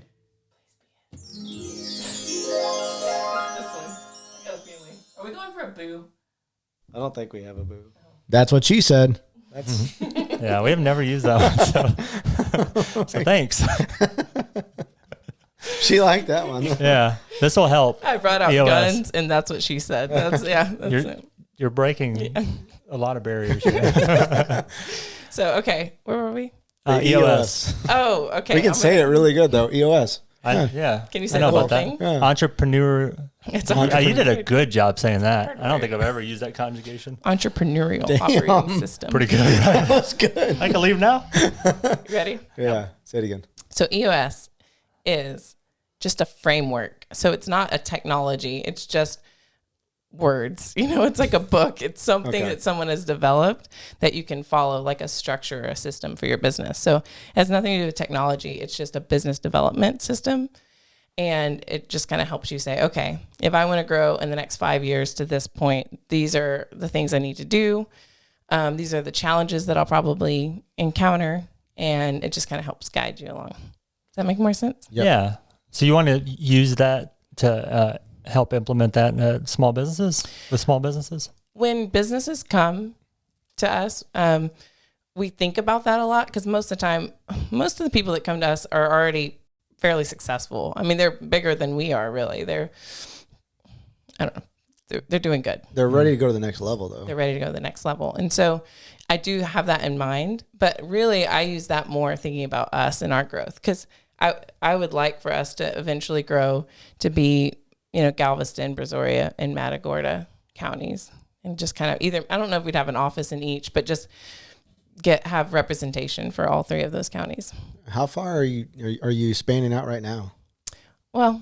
This one. I got a feeling. Are we going for a boo? I don't think we have a boo. That's what she said. That's Yeah, we have never used that one, so thanks. She liked that one. Yeah, this will help. I brought out EOS. guns, and that's what she said. That's it. You're breaking a lot of barriers here. So, okay, where were we? EOS. Oh, okay. We can say it really good, though. EOS. Yeah. Can you say I know the whole about that. thing? Yeah. Entrepreneur. It's You did a good job saying that. I don't think I've ever used that conjugation. Entrepreneurial operating system. Pretty good. Right? That was good. I can leave now? You ready? Yeah. Say it again. So EOS is just a framework. So it's not a technology. It's just words. It's like a book. It's something that someone has developed that you can follow, like a structure or a system for your business. So it has nothing to do with technology. It's just a business development system. And it just kind of helps you say, okay, if I want to grow in the next 5 years to this point, these are the things I need to do. These are the challenges that I'll probably encounter. And it just kind of helps guide you along. Does that make more sense? Yep. Yeah. So you want to use that to help implement that in small businesses, with small businesses? When businesses come to us, we think about that a lot because most of the time, most of the people that come to us are already fairly successful. I mean, they're bigger than we are, really. They're doing good. They're ready to go to the next level, though. They're ready to go to the next level. And so I do have that in mind, but really I use that more thinking about us and our growth because I would like for us to eventually grow to be, Galveston, Brazoria, and Matagorda counties and just kind of I don't know if we'd have an office in each, but just have representation for all three of those counties. How far are you spanning out right now? Well,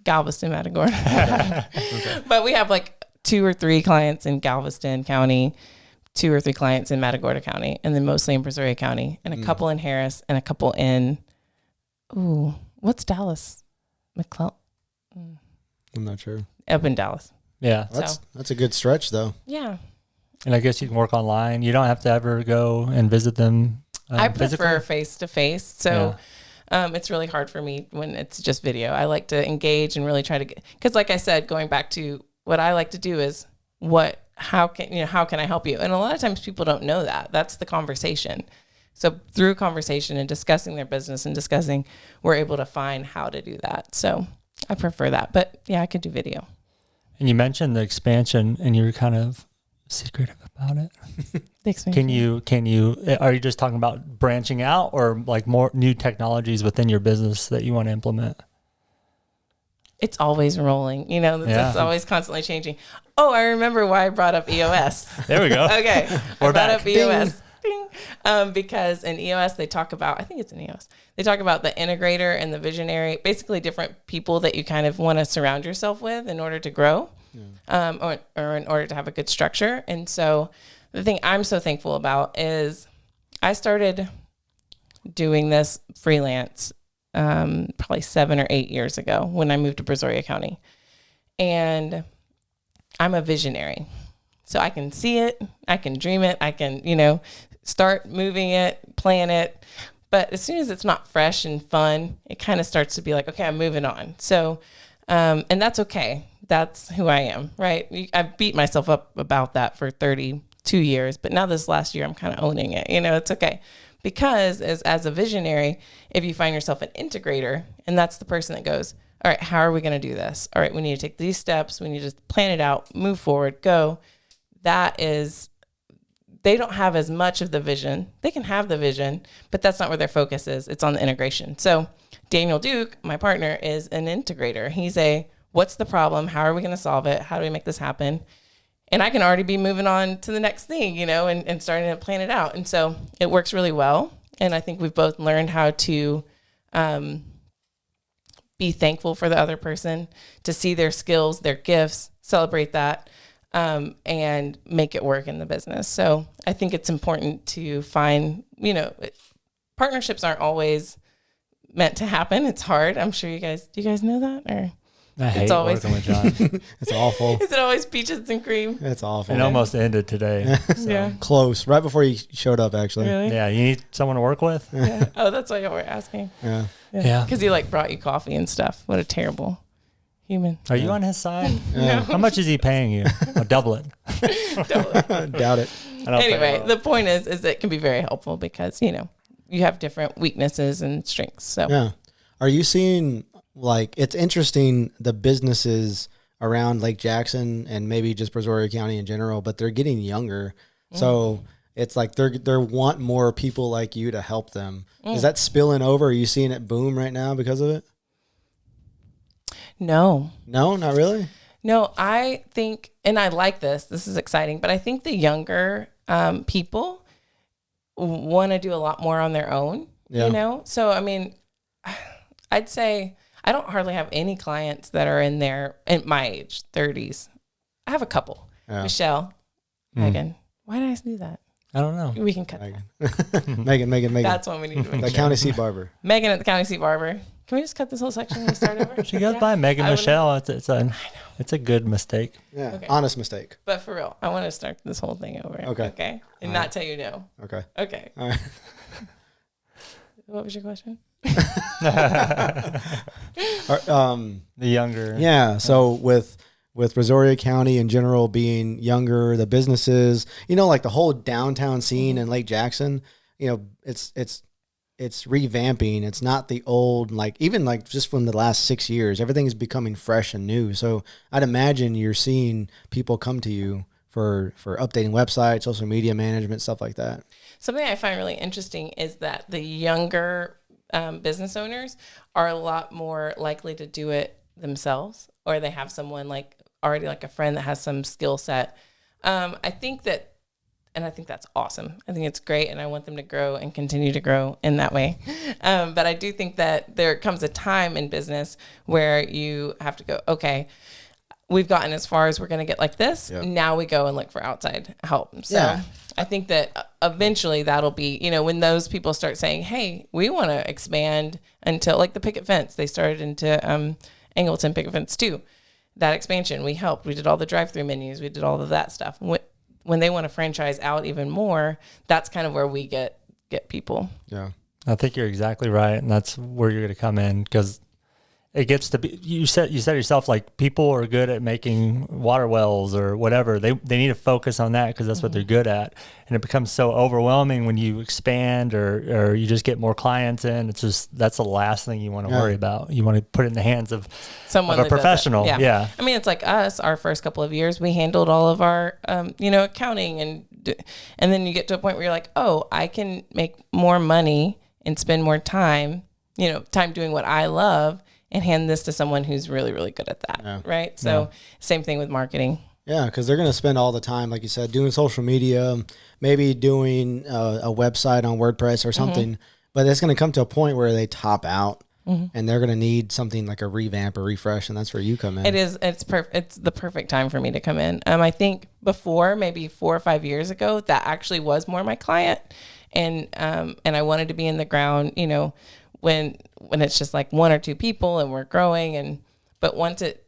Galveston, Matagorda. Okay. But we have like 2 or 3 clients in Galveston County, 2 or 3 clients in Matagorda County, and then mostly in Brazoria County, and a couple in Harris, and a couple in, what's Dallas? McClellan? I'm not sure. Up in Dallas. Yeah. That's a good stretch, though. Yeah. And I guess you can work online. You don't have to ever go and visit them. I prefer face-to-face. So it's really hard for me when it's just video. I like to engage and really try to get, because like I said, going back to what I like to do is how can I help you? And a lot of times people don't know that. That's the conversation. So through conversation and discussing their business and we're able to find how to do that. So I prefer that, but yeah, I could do video. And you mentioned the expansion and you're kind of secretive about it. The expansion. Can you, are you just talking about branching out or like more new technologies within your business that you want to implement? It's always rolling, it's always constantly changing. Oh, I remember why I brought up EOS. There we go. Okay. We're I brought back. up EOS. Ding. Because in EOS, they talk about, I think it's in EOS, they talk about the integrator and the visionary, basically different people that you kind of want to surround yourself with in order to grow, or in order to have a good structure. And so the thing I'm so thankful about is I started doing this freelance probably 7 or 8 years ago when I moved to Brazoria County. And I'm a visionary. So I can see it, I can dream it, I can, start moving it, plan it. But as soon as it's not fresh and fun, it kind of starts to be like, okay, I'm moving on. So, and that's okay. That's who I am, right? I beat myself up about that for 32 years, but now this last year, I'm kind of owning it. It's okay. Because as a visionary, if you find yourself an integrator, and that's the person that goes, all right, how are we going to do this? All right, we need to take these steps. We need to plan it out, move forward, go. They don't have as much of the vision. They can have the vision, but that's not where their focus is. It's on the integration. So Daniel Duke, my partner, is an integrator. He's what's the problem? How are we going to solve it? How do we make this happen? And I can already be moving on to the next thing, and starting to plan it out. And so it works really well. And I think we've both learned how to be thankful for the other person, to see their skills, their gifts, celebrate that, and make it work in the business. So I think it's important to find, partnerships aren't always meant to happen. It's hard. I'm sure do you guys know that? Or I hate working with John. It's awful. Is it always peaches and cream? It's awful. It almost ended today. So. Yeah. Close. Right before you showed up, actually. Really? Yeah. You need someone to work with? Yeah. Oh, that's why you were asking. Yeah. Yeah. Because he brought you coffee and stuff. What a terrible human. Are you on his side? Yeah. How much is he paying you? Oh, double it. Doubt it. Anyway, the point is it can be very helpful because, you have different weaknesses and strengths. So yeah. Are you seeing, it's interesting, the businesses around Lake Jackson and maybe just Brazoria County in general, but they're getting younger. So it's like they want more people like you to help them. Is that spilling over? Are you seeing it boom right now because of it? No, not really. No, I think, and I like this is exciting, but I think the younger people want to do a lot more on their own, So, I mean, I'd say I don't hardly have any clients that are in my age, 30s. I have a couple. Yeah. Michelle, Megan. Why did I do that? I don't know. We can cut that. Megan. That's what we need to make The sure. County Seat Barber. Megan at the County Seat Barber. Can we just cut this whole section and start over? She goes by Megan Michelle. It's a good mistake. Yeah, okay. Honest mistake. But for real, I want to start this whole thing over. Okay. And not tell you no. Okay. All right. What was your question? The younger. Yeah. So with Brazoria County in general being younger, the businesses, the whole downtown scene in Lake Jackson, it's revamping. It's not the old, even just from the last 6 years, everything is becoming fresh and new. So I'd imagine you're seeing people come to you for updating websites, social media management, stuff like that. Something I find really interesting is that the younger business owners are a lot more likely to do it themselves, or they have someone already a friend that has some skill set. I think that's awesome. I think it's great, and I want them to grow and continue to grow in that way. But I do think that there comes a time in business where you have to go, okay, we've gotten as far as we're going to get like this. Yep. Now we go and look for outside help. So I think that eventually that'll be, when those people start saying, hey, we want to expand until the Picket Fence, they started into Angleton Picket Fence too. That expansion, we helped. We did all the drive-through menus. We did all of that stuff. when they want to franchise out even more, that's kind of where we get people. Yeah. I think you're exactly right. And that's where you're going to come in, because it gets to be, you said yourself, like, people are good at making water wells or whatever. They need to focus on that because that's what they're good at. And it becomes so overwhelming when you expand or you just get more clients in. It's just, that's the last thing you want to worry about. You want to put it in the hands of someone, a professional. Yeah. I mean, it's like us, our first couple of years, we handled all of our, accounting and then you get to a point where you're like, oh, I can make more money and spend more time doing what I love, and hand this to someone who's really, really good at that. Right. So same thing with marketing. Yeah. Cause they're going to spend all the time, like you said, doing social media, maybe doing a website on WordPress or something, but it's going to come to a point where they top out and they're going to need something like a revamp or refresh. And that's where you come in. It is. It's it's the perfect time for me to come in. I think before, maybe 4 or 5 years ago, that actually was more my client. And I wanted to be in the ground, when it's just like 1 or 2 people and we're growing. But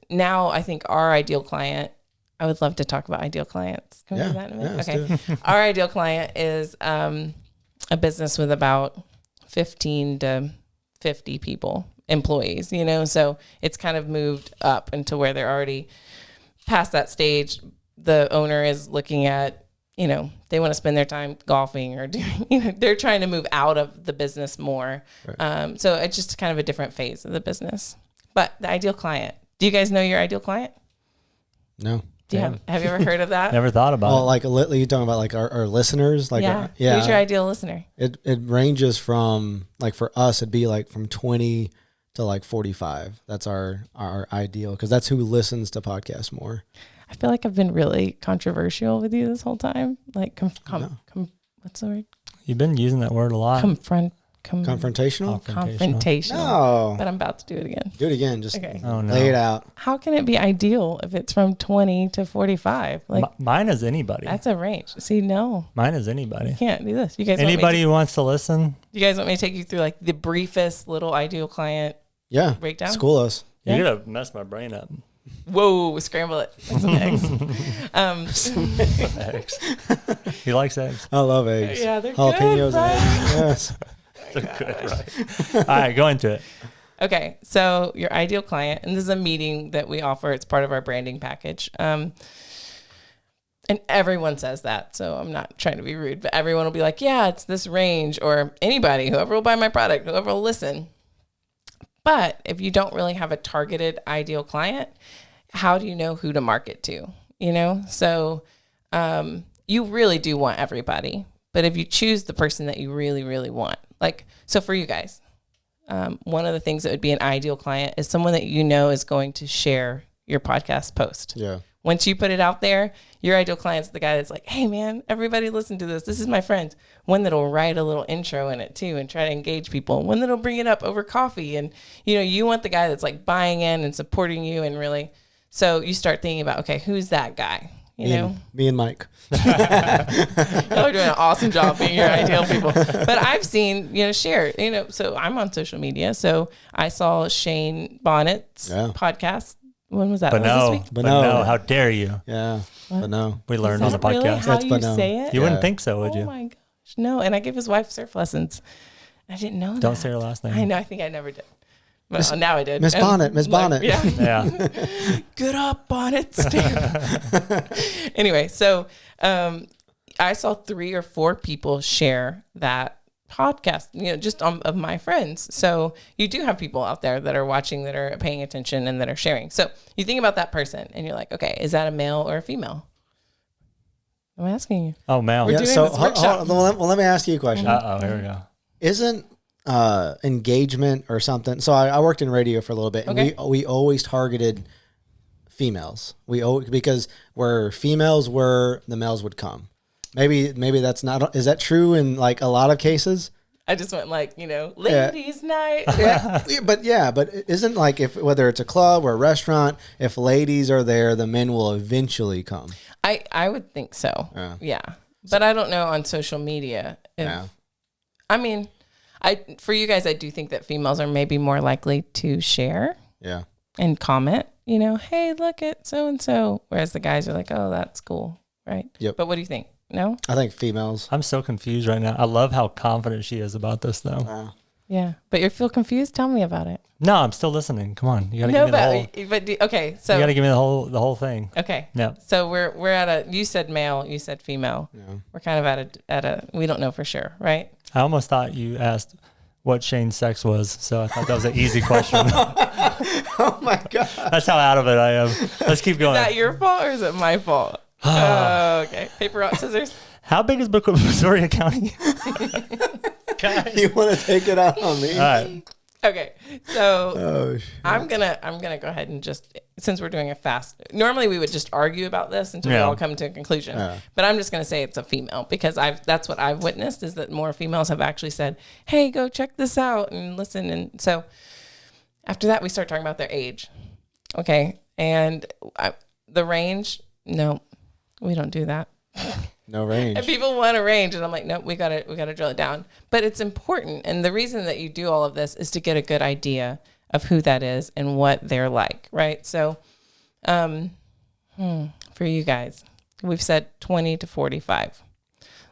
now I think our ideal client, I would love to talk about ideal clients. Can we do that in a minute? Okay. Our ideal client is a business with about 15 to 50 people, employees, so it's kind of moved up into where they're already past that stage. The owner is looking at, they want to spend their time golfing or doing, they're trying to move out of the business more. Right. So it's just kind of a different phase of the business. But the ideal client, do you guys know your ideal client? No. Have you ever heard of that? Never thought about it. Well, like you're talking about like our listeners, like Who's your ideal listener? It ranges from, like, for us, it'd be like from 20 to like 45. That's our ideal, because that's who listens to podcasts more. I feel like I've been really controversial with you this whole time. Like, what's the word? You've been using that word a lot. Confrontational? Confrontational. No. But I'm about to do it again. Do it again. Just lay it out. How can it be ideal if it's from 20 to 45? Like, mine is anybody. That's a range. See, no. Mine is anybody. You can't do this. You guys anybody who wants to listen. You guys want me to take you through like the briefest little ideal client breakdown? School us. You're going to mess my brain up. Whoa, scramble it. Like some eggs. Eggs. He likes eggs. I love eggs. Yeah, they're jalapenos good, right? Eggs. Yes. They're good, right? All right, go into it. Okay, so your ideal client, and this is a meeting that we offer. It's part of our branding package. And everyone says that, so I'm not trying to be rude, but everyone will be like, yeah, it's this range, or anybody, whoever will buy my product, whoever will listen. But if you don't really have a targeted ideal client, how do you know who to market to? So you really do want everybody. But if you choose the person that you really, really want, like, so for you guys, one of the things that would be an ideal client is someone that is going to share your podcast post. Yeah. Once you put it out there, your ideal client's the guy that's like, hey, man, everybody listen to this. This is my friend. One that'll write a little intro in it, too, and try to engage people. One that'll bring it up over coffee. And, you want the guy that's, like, buying in and supporting you and really. So you start thinking about, okay, who's that guy? Me and Mike. Y'all are doing an awesome job being your ideal people. But I've seen, share, so I'm on social media. So I saw Shane Bonnet's podcast. When was that? But was this week? But no, how dare you? Yeah. What? But no. We learned on the really podcast. How you say it? You wouldn't think so, would you? Oh my gosh, no. And I gave his wife surf lessons. I didn't know that. Don't say her last name. I know. I think I never did. But now I did. Miss Bonnet. Miss Bonnet. Yeah. Good up, Bonnet. Anyway, so I saw 3 or 4 people share that podcast, just of my friends. So you do have people out there that are watching, that are paying attention, and that are sharing. So you think about that person and you're like, okay, is that a male or a female? I'm asking you. Oh, male. We're doing this workshop. Well, let me ask you a question. Here we go. Isn't engagement or something? So I worked in radio for a little bit, and we always targeted females. Because where females were, the males would come. Maybe that's not. Is that true in like a lot of cases? I just went like, ladies' night. But isn't like whether it's a club or a restaurant, if ladies are there, the men will eventually come. I would think so. Yeah. But I don't know on social media. I mean, for you guys, I do think that females are maybe more likely to share. Yeah. And comment. Hey, look at so and so. Whereas the guys are like, oh, that's cool. right? Yep. But what do you think? No? I think females. I'm so confused right now. I love how confident she is about this, though. Yeah. But you feel confused? Tell me about it. No, I'm still listening. Come on, you gotta give me the whole. Okay. So you gotta give me the whole thing. Okay. No. So we're at a. You said male. You said female. Yeah. We're kind of at a. We don't know for sure, right? I almost thought you asked what Shane's sex was, so I thought that was an easy question. Oh my God. That's how out of it I am. Let's keep going. Is that your fault or is it my fault? Oh, okay. Paper, rock, scissors. How big is Brazoria County? You want to take it out on me? All right. Okay. So I'm gonna go ahead and just, since we're doing a fast, normally we would just argue about this until we all come to a conclusion. But I'm just gonna say it's a female because that's what I've witnessed is that more females have actually said, hey, go check this out and listen. And so after that, we start talking about their age. Okay. And the range, no, we don't do that. No range. And people want a range, and I'm like, nope, we gotta drill it down. But it's important, and the reason that you do all of this is to get a good idea of who that is and what they're like, right? So, for you guys, we've said 20 to 45.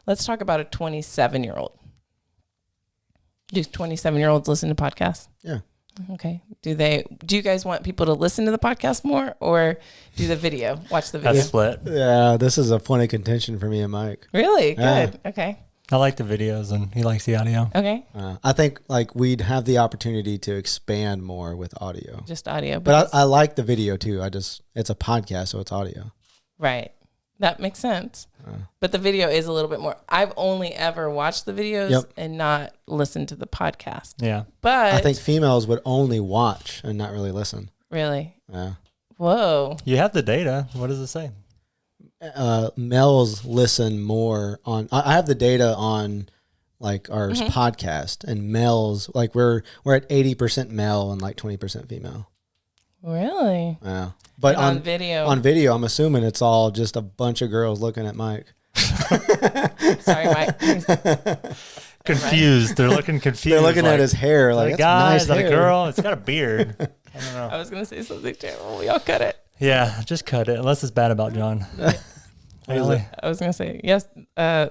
Let's talk about a 27-year-old. Do 27-year-olds listen to podcasts? Yeah. Okay. Do you guys want people to listen to the podcast more or do the video? Watch the video. That's split. Yeah, this is a point of contention for me and Mike. Really? Good. Okay. I like the videos and he likes the audio. Okay. I think like we'd have the opportunity to expand more with audio. Just audio. But I like the video too. It's a podcast, so it's audio. Right. That makes sense. But the video is a little bit more. I've only ever watched the videos and not listened to the podcast. Yeah. But I think females would only watch and not really listen. Really? Yeah. Whoa. You have the data. What does it say? Males listen more on. I have the data on like our podcast, and males like we're at 80% male and like 20% female. Really? Yeah. But on video, I'm assuming it's all just a bunch of girls looking at Mike. Sorry, Mike. Confused. They're looking confused. They're looking at his hair like, a guy, nice is that hair. a girl? It's got a beard. I don't know. I was going to say something terrible. We all cut it. Yeah, just cut it. Unless it's bad about John. Really? I was going to say, yes,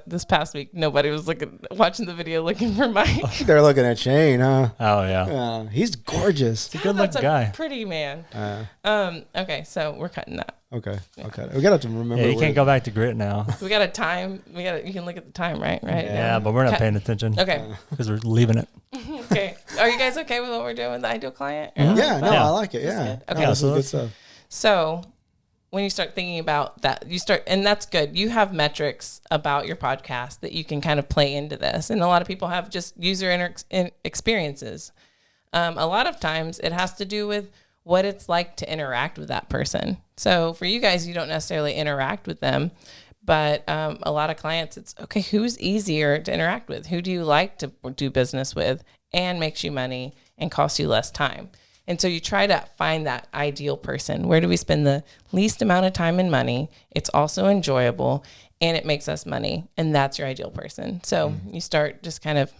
this past week, nobody was watching the video looking for Mike. They're looking at Shane, huh? Oh, yeah. He's gorgeous. He's a good-looking guy. Pretty man. Okay, so we're cutting that. Okay. We got to remember. Yeah, you can't go back to grit now. We got a time. You can look at the time, right? Yeah, but we're not paying attention. Okay. Because we're leaving it. Okay. Are you guys okay with what we're doing with the ideal client? Yeah, I like it. Yeah. Okay. This is good stuff. So when you start thinking about that, and that's good. You have metrics about your podcast that you can kind of play into this. And a lot of people have just user experiences. A lot of times it has to do with what it's like to interact with that person. So for you guys, you don't necessarily interact with them, but a lot of clients, it's okay, who's easier to interact with? Who do you like to do business with and makes you money and costs you less time? And so you try to find that ideal person. Where do we spend the least amount of time and money? It's also enjoyable and it makes us money. And that's your ideal person. So you start just kind of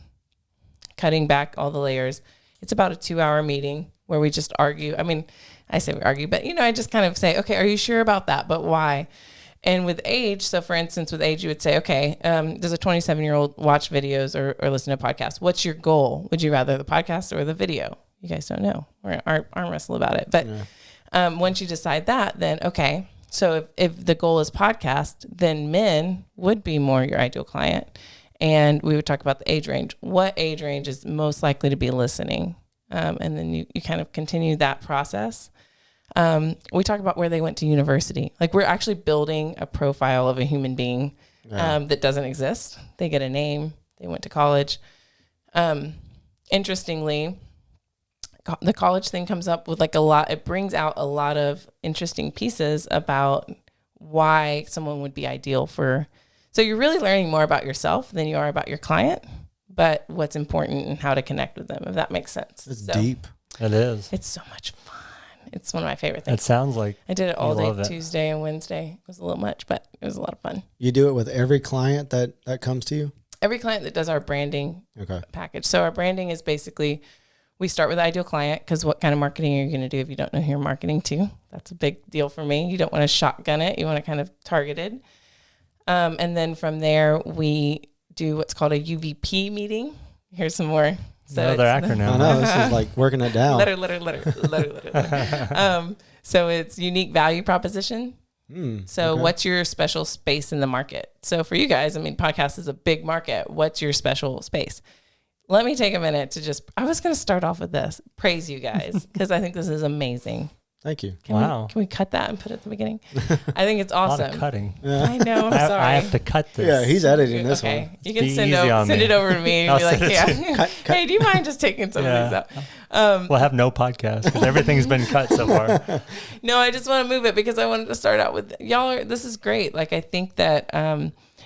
cutting back all the layers. It's about a 2-hour meeting where we just argue. I mean, I say we argue, but I just kind of say, okay, are you sure about that? But why? And with age, so for instance, with age, you would say, okay, does a 27-year-old watch videos or listen to podcasts? What's your goal? Would you rather the podcast or the video? You guys don't know. We're arm wrestle about it. But once you decide that, then okay. So if the goal is podcast, then men would be more your ideal client. And we would talk about the age range. What age range is most likely to be listening? And then you kind of continue that process. We talk about where they went to university. Like we're actually building a profile of a human being that doesn't exist. They get a name. They went to college. Interestingly, the college thing comes up with like a lot. It brings out a lot of interesting pieces about why someone would be ideal for. So you're really learning more about yourself than you are about your client, but what's important and how to connect with them, if that makes sense. It's deep. It is. It's so much fun. It's one of my favorite things. It sounds like I did it all day Tuesday and Wednesday. It was a little much, but it was a lot of fun. You do it with every client that comes to you? Every client that does our branding package. So our branding is basically, we start with the ideal client because what kind of marketing are you going to do if you don't know who you're marketing to? That's a big deal for me. You don't want to shotgun it. You want to kind of target it. And then from there, we do what's called a UVP meeting. Here's some more. So another acronym. I know, this is like working it down. letter. So it's unique value proposition. So what's your special space in the market? So for you guys, I mean, podcast is a big market. What's your special space? Let me take a minute to I was going to start off with this. Praise you guys, because I think this is amazing. Thank you. Can we cut that and put it at the beginning? I think it's awesome. A lot of cutting. Yeah. I know. I'm sorry. I have to cut this. Yeah, he's editing this one. You can send it over to me and be like, cut. Hey, do you mind just taking some of these out? We'll have no podcast because everything's been cut so far. No, I just want to move it because I wanted to start out with y'all. This is great. Like, I think that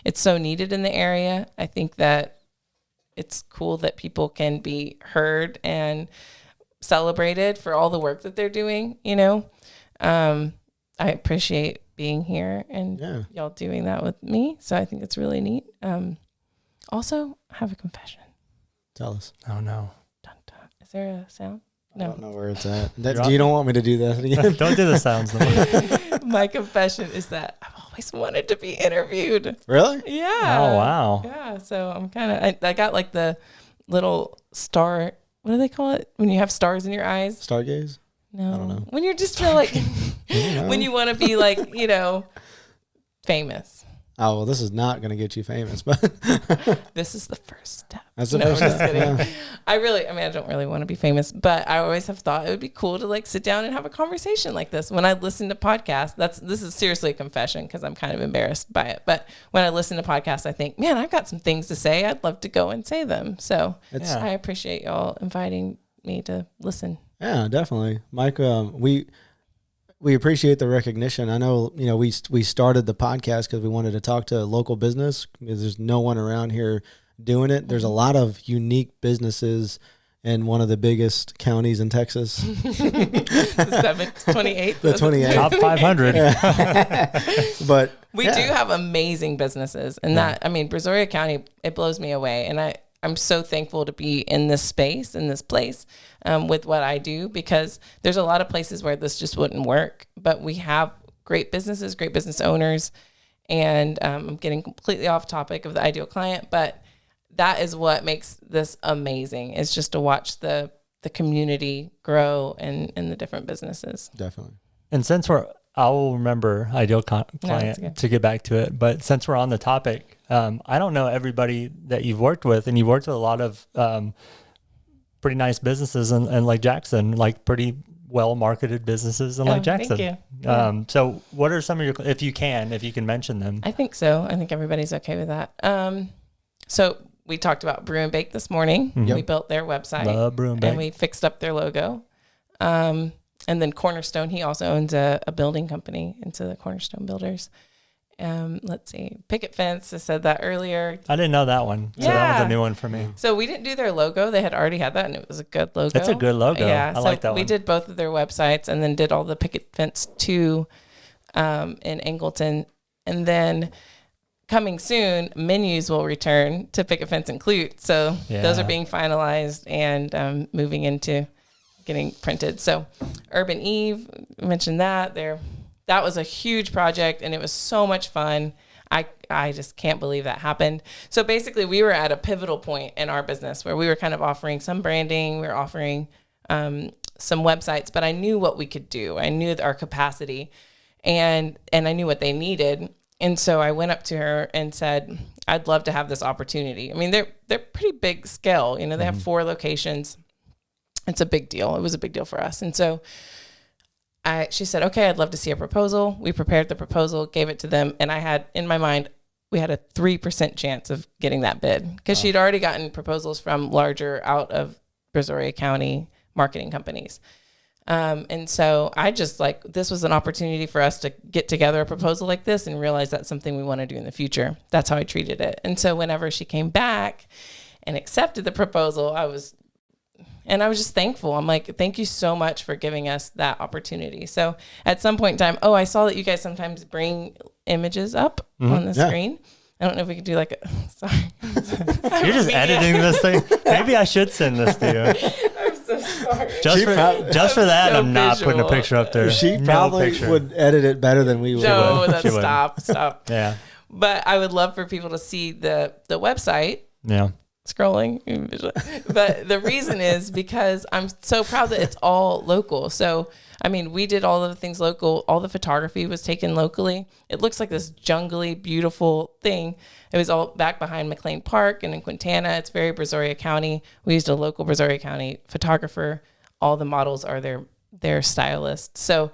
it's so needed in the area. I think that it's cool that people can be heard and celebrated for all the work that they're doing, you know. I appreciate being here and y'all doing that with me. So I think it's really neat. Also, I have a confession. Tell us. Oh, no. Dun, dun. Is there a sound? No. I don't know where it's at. You don't want me to do that again? Don't do the sounds. My confession is that I've always wanted to be interviewed. Really? Yeah. Oh, wow. Yeah. So I'm kind of, I got like the little star, what do they call it? When you have stars in your eyes? Stargaze? No. I don't know. When you just feel like, when you want to be like, you know, famous. Oh, well, this is not going to get you famous, but this is the first step. That's the No, first I'm just step. kidding. Yeah. I don't really want to be famous, but I always have thought it would be cool to like sit down and have a conversation like this. When I listen to podcasts, this is seriously a confession because I'm kind of embarrassed by it. But when I listen to podcasts, I think, man, I've got some things to say. I'd love to go and say them. So I appreciate y'all inviting me to listen. Yeah, definitely. Mike, we appreciate the recognition. I know, you know, we started the podcast because we wanted to talk to local business because there's no one around here doing it. There's a lot of unique businesses in one of the biggest counties in Texas. The 28th. The 28th. Top 500. But we do have amazing businesses. And Brazoria County, it blows me away. And I'm so thankful to be in this space, in this place, with what I do, because there's a lot of places where this just wouldn't work. But we have great businesses, great business owners. And I'm getting completely off topic of the ideal client, but that is what makes this amazing, is just to watch the community grow in the different businesses. Definitely. And since I will remember ideal client to get back to it. But since we're on the topic, I don't know everybody that you've worked with, and you've worked with a lot of pretty nice businesses and like Jackson, like pretty well marketed businesses in like Jackson. Thank you. So what are some of your, if you can mention them? I think so. I think everybody's okay with that. So we talked about Brew and Bake this morning. Mm-hmm. We built their website. Love Brew and Bake. And we fixed up their logo. And then Cornerstone, he also owns a building company, into the Cornerstone Builders. Let's see. Picket Fence, I said that earlier. I didn't know that one. So that was a new one for me. So we didn't do their logo. They had already had that, and it was a good logo. That's a good logo. Yeah, I like that one. We did both of their websites and then did all the Picket Fence 2 in Angleton. And then coming soon, menus will return to Picket Fence and Clute. So those are being finalized and moving into getting printed. So Urban Eve, mentioned that there. That was a huge project, and it was so much fun. I just can't believe that happened. So basically, we were at a pivotal point in our business where we were kind of offering some branding, we were offering some websites, but I knew what we could do. I knew our capacity, and I knew what they needed. And so I went up to her and said, I'd love to have this opportunity. I mean, they're pretty big scale. You know, they have 4 locations. It's a big deal. It was a big deal for us. And so she said, okay, I'd love to see a proposal. We prepared the proposal, gave it to them. And I had, in my mind, we had a 3% chance of getting that bid because she'd already gotten proposals from larger out of Brazoria County marketing companies. And so I just this was an opportunity for us to get together a proposal like this and realize that's something we want to do in the future. That's how I treated it. And so whenever she came back and accepted the proposal, I was just thankful. I'm like, thank you so much for giving us that opportunity. So at some point in time, I saw that you guys sometimes bring images up on the screen. I don't know if we could do sorry. You're just editing this thing. Maybe I should send this to you. I'm so sorry. Just for that, I'm not putting a picture up there. She probably would edit it better than we would. No, stop. Yeah. But I would love for people to see the website. Yeah. Scrolling. But the reason is because I'm so proud that it's all local. So, I mean, we did all of the things local. All the photography was taken locally. It looks like this jungly, beautiful thing. It was all back behind McLean Park and in Quintana. It's very Brazoria County. We used a local Brazoria County photographer. All the models are their stylists. So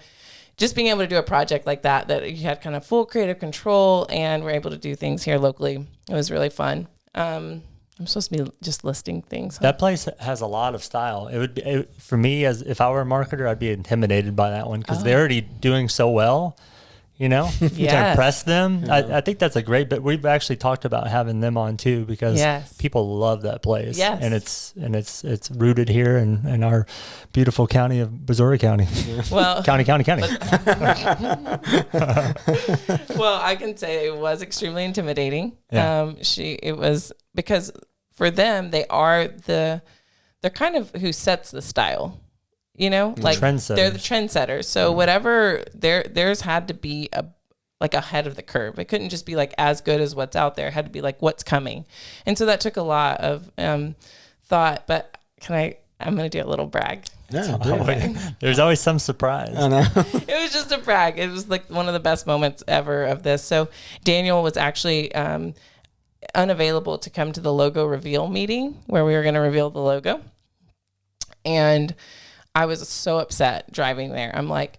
just being able to do a project like that you had kind of full creative control and were able to do things here locally, it was really fun. I'm supposed to be just listing things. That place has a lot of style. It would be for me, as if I were a marketer, I'd be intimidated by that one because they're already doing so well, to impress them. I think that's a great bit. We've actually talked about having them on too because people love that place. Yes. And it's rooted here in our beautiful county of Brazoria County. Well, county. Well, I can say it was extremely intimidating. Yeah. It was because for them, they're kind of who sets the style, like they're the trendsetters. So whatever theirs had to be ahead of the curve. It couldn't just be like as good as what's out there. It had to be like what's coming. And so that took a lot of thought, but I'm going to do a little brag. Yeah, there's always some surprise. I know. It was just a brag. It was like one of the best moments ever of this. So Daniel was actually unavailable to come to the logo reveal meeting where we were going to reveal the logo. And I was so upset driving there. I'm like,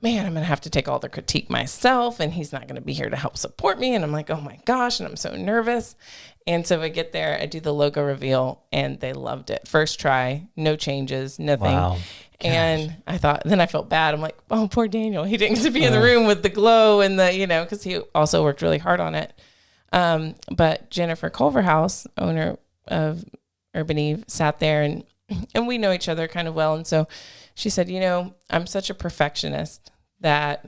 man, I'm going to have to take all the critique myself and he's not going to be here to help support me. And I'm like, oh my gosh. And I'm so nervous. And so I get there, I do the logo reveal and they loved it. First try, no changes, nothing. Wow. And then I felt bad. I'm like, oh, poor Daniel. He didn't get to be in the room with the glow and because he also worked really hard on it. But Jennifer Culverhouse, owner of Urban Eve, sat there and we know each other kind of well. And so she said, I'm such a perfectionist that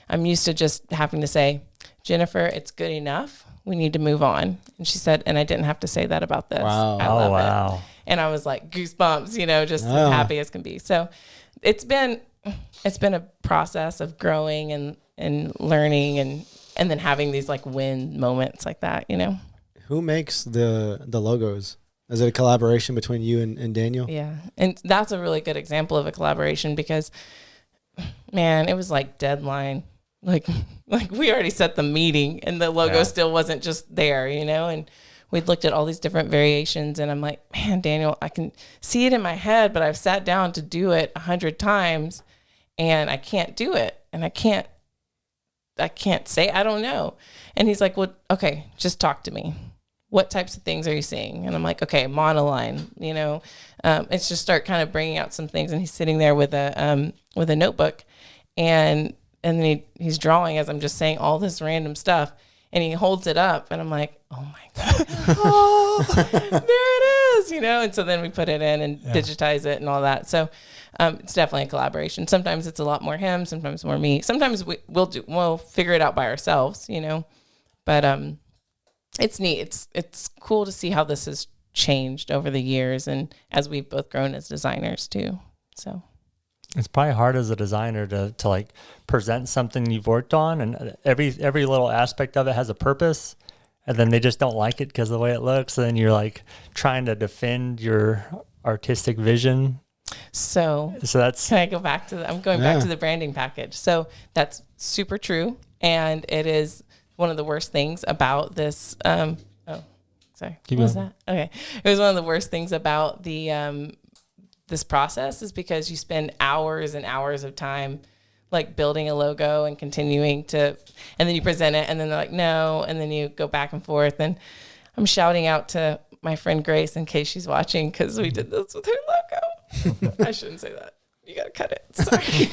I'm used to just having to say, Jennifer, it's good enough. We need to move on. And she said, and I didn't have to say that about this. Wow. I love wow. it. And I was like goosebumps, just happy as can be. So it's been a process of growing and learning and then having these like win moments like that, Who makes the logos? Is it a collaboration between you and Daniel? Yeah. And that's a really good example of a collaboration because, man, it was like deadline. Like we already set the meeting and the logo still wasn't just there, and we'd looked at all these different variations and I'm like, man, Daniel, I can see it in my head, but I've sat down to do it 100 times and I can't do it. And I can't say, I don't know. And he's like, well, okay, just talk to me. What types of things are you seeing? And I'm like, okay, monoline, it's just start kind of bringing out some things. And he's sitting there with a notebook and then he's drawing as I'm just saying all this random stuff and he holds it up and I'm like, oh my God, there it is, And so then we put it in and digitize it and all that. So it's definitely a collaboration. Sometimes it's a lot more him, sometimes more me. Sometimes we'll figure it out by ourselves, but it's neat. It's cool to see how this has changed over the years and as we've both grown as designers too. So it's probably hard as a designer to like present something you've worked on and every little aspect of it has a purpose and then they just don't like it because of the way it looks. And then you're like trying to defend your artistic vision. So that's, can I go back to I'm going back to the branding package. So that's super true. And it is one of the worst things about this. Sorry. What was that? Okay. It was one of the worst things about the, this process is because you spend hours and hours of time like building a logo and continuing to, and then you present it and then they're like, no. And then you go back and forth and I'm shouting out to my friend Grace in case she's watching because we did this with her logo. I shouldn't say that. You got to cut it. Sorry.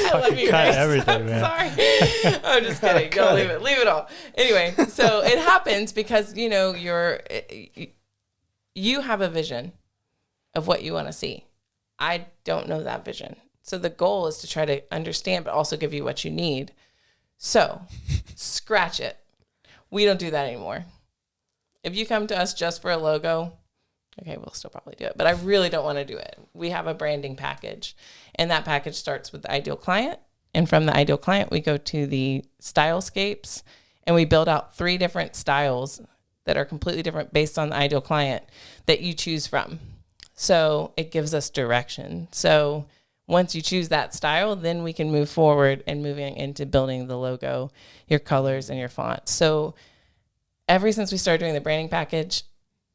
I love you, cut Grace. everything, I'm man. sorry. I'm just kidding. Don't leave it. Leave it all. Anyway, so it happens because, you have a vision of what you want to see. I don't know that vision. So the goal is to try to understand, but also give you what you need. So scratch it. We don't do that anymore. If you come to us just for a logo, okay, we'll still probably do it, but I really don't want to do it. We have a branding package, and that package starts with the ideal client. And from the ideal client, we go to the stylescapes, and we build out 3 different styles that are completely different based on the ideal client that you choose from. So it gives us direction. So once you choose that style, then we can move forward and moving into building the logo, your colors, and your fonts. So ever since we started doing the branding package,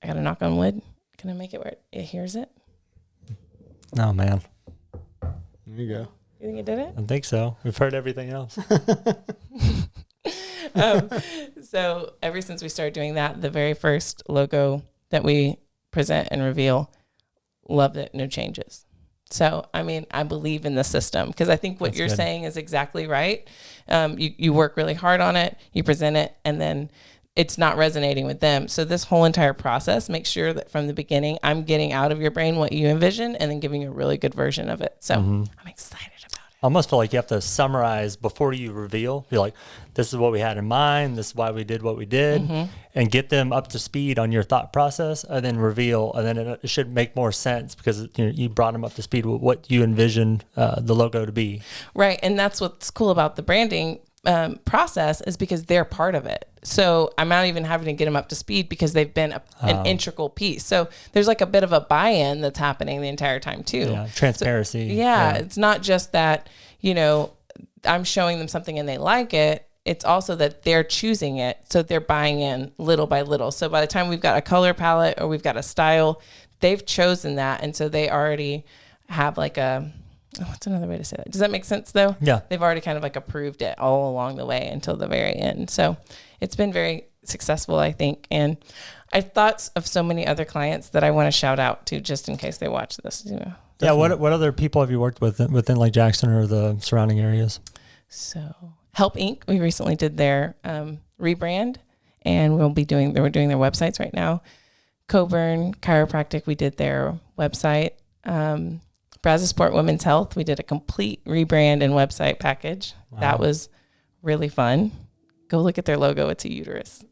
I got to knock on wood. Can I make it where it hears it? Oh, man. There you go. You think it did it? I think so. We've heard everything else. So ever since we started doing that, the very first logo that we present and reveal, loved it, no changes. So, I mean, I believe in the system because I think what you're saying is exactly right. You work really hard on it, you present it, and then it's not resonating with them. So this whole entire process, make sure that from the beginning, I'm getting out of your brain what you envision and then giving you a really good version of it. So I'm excited about it. I almost feel like you have to summarize before you reveal. Be like, this is what we had in mind. This is why we did what we did, and get them up to speed on your thought process, and then reveal. And then it should make more sense because you brought them up to speed with what you envisioned the logo to be. Right, and that's what's cool about the branding process is because they're part of it. So I'm not even having to get them up to speed because they've been an integral piece. So there's like a bit of a buy-in that's happening the entire time too. Yeah, transparency. So, it's not just that, I'm showing them something and they like it. It's also that they're choosing it. So they're buying in little by little. So by the time we've got a color palette or we've got a style, they've chosen that. And so they already have like what's another way to say that? Does that make sense though? Yeah. They've already kind of like approved it all along the way until the very end. So it's been very successful, I think. And I thought of so many other clients that I want to shout out to just in case they watch this, Yeah. What other people have you worked with within like Jackson or the surrounding areas? So Help Inc. We recently did their rebrand and we're doing their websites right now. Coburn Chiropractic, we did their website. Brazosport Women's Health, we did a complete rebrand and website package. Wow. That was really fun. Go look at their logo. It's a uterus.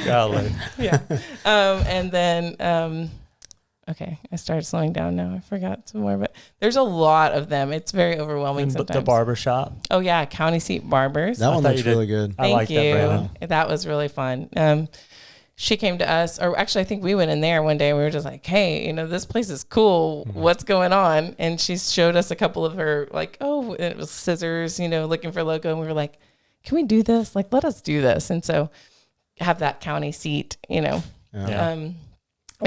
Golly. Yeah. And then, okay, I started slowing down now. I forgot some more, but there's a lot of them. It's very overwhelming sometimes. The barber shop. Oh, yeah. County Seat Barbers. That one looks really good. Thank like you. That brand. That was really fun. She came to us, or actually I think we went in there one day and we were just like, hey, this place is cool. What's going on? And she showed us a couple of her it was scissors, looking for logo. And we were like, can we do this? Like, let us do this. And so have that county seat, Yeah. and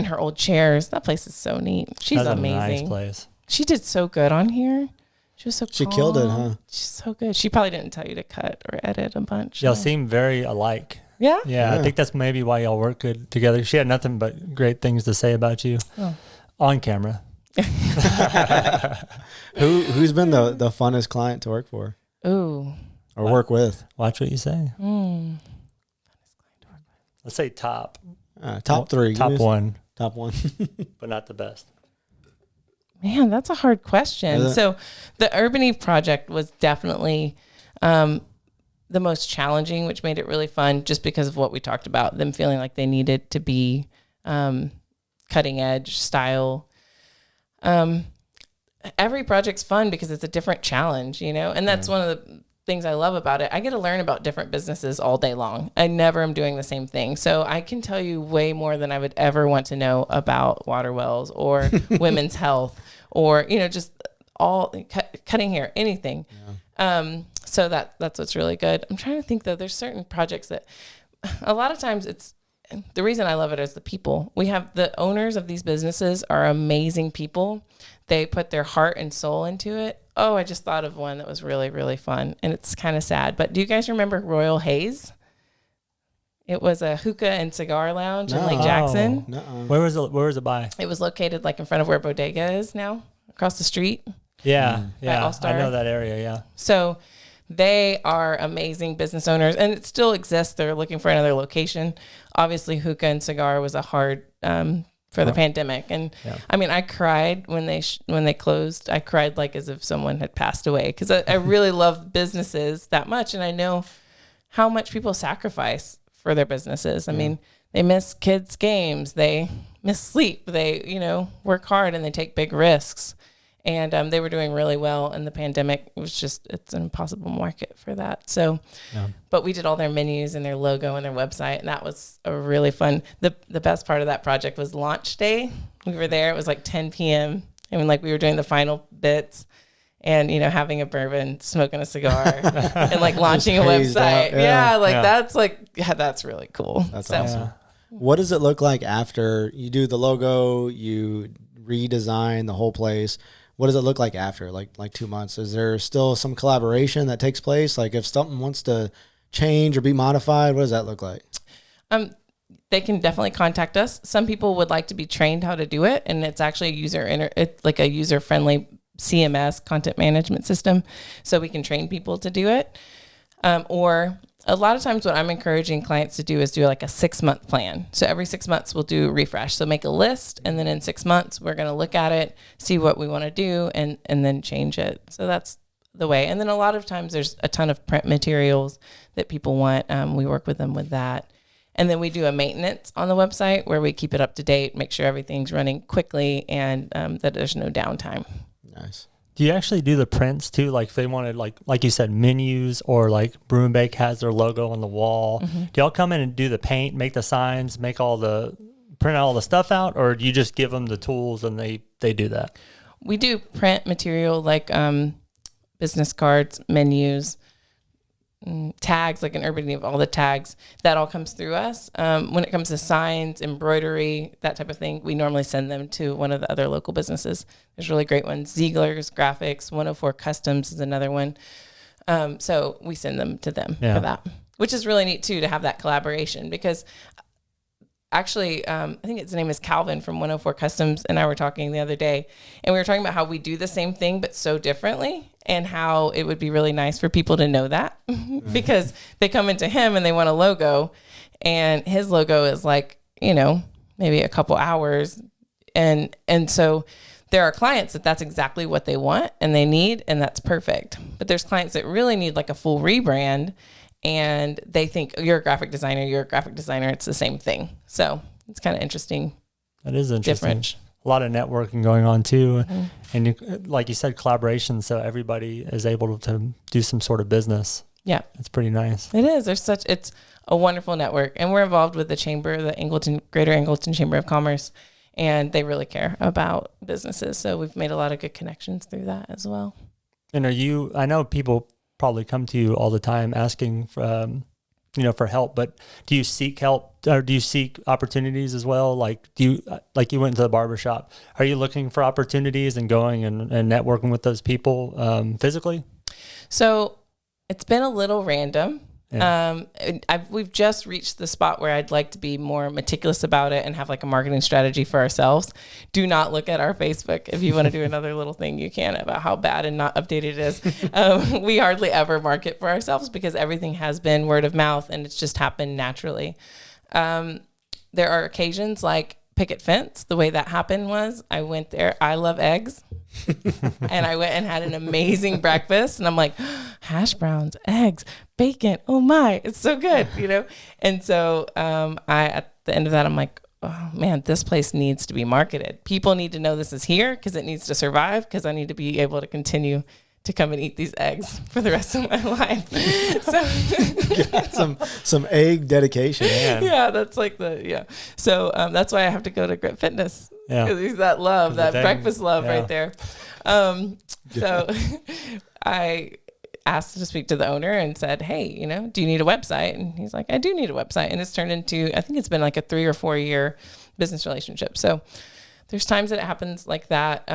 her old chairs. That place is so neat. She's That's amazing. A nice place. She did so good on here. She was so She calm. killed it, huh? She's so good. She probably didn't tell you to cut or edit a bunch. Y'all seem very alike. Yeah? Yeah, I think that's maybe why y'all work good together. She had nothing but great things to say about you on camera. Who's been the funnest client to work for? Ooh. Or work with? Watch what you say. Let's say top. Top 3. Top 1. Top 1. But not the best. Man, that's a hard question. So the Urban Eve project was definitely the most challenging, which made it really fun just because of what we talked about, them feeling like they needed to be cutting edge style. Every project's fun because it's a different challenge, and that's one of the things I love about it. I get to learn about different businesses all day long. I never am doing the same thing. So I can tell you way more than I would ever want to know about water wells or women's health or, just all cutting hair, anything. Yeah. So that's what's really good. I'm trying to think though, there's certain projects that a lot of times the reason I love it is the people. We have the owners of these businesses are amazing people. They put their heart and soul into it. Oh, I just thought of one that was really, really fun and it's kind of sad, but do you guys remember Royal Haze? It was a hookah and cigar lounge in Lake Jackson. No. Where was it by? It was located like in front of where Bodega is now, across the street. Yeah. Yeah. All-Star. I know that area. Yeah. So they are amazing business owners and it still exists. They're looking for another location. Obviously hookah and cigar was a hard, for the pandemic. And I mean, I cried when they closed. I cried like as if someone had passed away because I really love businesses that much. And I know how much people sacrifice for their businesses. I mean, they miss kids' games. They miss sleep. They, work hard and they take big risks. And they were doing really well in the pandemic. It's an impossible market for that. So, but we did all their menus and their logo and their website. And that was a really fun. The best part of that project was launch day. We were there. It was like 10 p.m. And we were doing the final bits and, having a bourbon, smoking a cigar and launching a website. That's really cool. That's awesome. Yeah. What does it look like after you do the logo, you redesign the whole place? What does it look like after like 2 months? Is there still some collaboration that takes place? Like if something wants to change or be modified, what does that look like? They can definitely contact us. Some people would like to be trained how to do it. And it's actually it's like a user-friendly CMS, content management system. So we can train people to do it. Or a lot of times what I'm encouraging clients to do is do like a 6-month plan. So every 6 months we'll do a refresh. So make a list, and then in 6 months we're going to look at it, see what we want to do, and then change it. So that's the way. And then a lot of times there's a ton of print materials that people want. We work with them with that. And then we do a maintenance on the website where we keep it up to date, make sure everything's running quickly, and that there's no downtime. Nice. Do you actually do the prints too? Like if they wanted, like you said, menus, or like Brew Bake has their logo on the wall. Mm-hmm. Do y'all come in and do the paint, make the signs, print all the stuff out, or do you just give them the tools and they do that? We do print material like business cards, menus, tags, like an urban of all the tags. That all comes through us. When it comes to signs, embroidery, that type of thing, we normally send them to one of the other local businesses. There's really great ones. Ziegler's Graphics, 104 Customs is another one. So we send them to them for that, which is really neat too, to have that collaboration, because actually, I think his name is Calvin from 104 Customs, and I were talking the other day, and we were talking about how we do the same thing but so differently, and how it would be really nice for people to know that because they come into him and they want a logo, and his logo is like, maybe a couple hours, and so there are clients that's exactly what they want and they need, and that's perfect. But there's clients that really need like a full rebrand, and they think you're a graphic designer, it's the same thing. So it's kind of interesting. That is interesting. Different. A lot of networking going on too. Mm-hmm. And like you said, collaboration. So everybody is able to do some sort of business. Yeah. It's pretty nice. It is. It's a wonderful network, and we're involved with the chamber, the Greater Angleton Chamber of Commerce, and they really care about businesses. So we've made a lot of good connections through that as well. And I know people probably come to you all the time asking for, for help, but do you seek help, or do you seek opportunities as well? Like you went to the barbershop, are you looking for opportunities and going and networking with those people physically? So it's been a little random. Yeah. We've just reached the spot where I'd like to be more meticulous about it and have like a marketing strategy for ourselves. Do not look at our Facebook. If you want to do another little thing, you can, about how bad and not updated it is. We hardly ever market for ourselves because everything has been word of mouth, and it's just happened naturally. There are occasions like Picket Fence. The way that happened was I went there. I love eggs. And I went and had an amazing breakfast, and I'm like, hash browns, eggs, bacon. Oh my, it's so good, And so at the end of that, I'm like, oh man, this place needs to be marketed. People need to know this is here because it needs to survive, because I need to be able to continue to come and eat these eggs for the rest of my life. Got some egg dedication. Man. Yeah, that's like So that's why I have to go to Grit Fitness. Yeah, because he's that love, that breakfast love right there. So I asked to speak to the owner and said, hey, do you need a website? And he's like, I do need a website. And it's turned into, I think it's been like a 3 or 4 year business relationship. So there's times that it happens like that.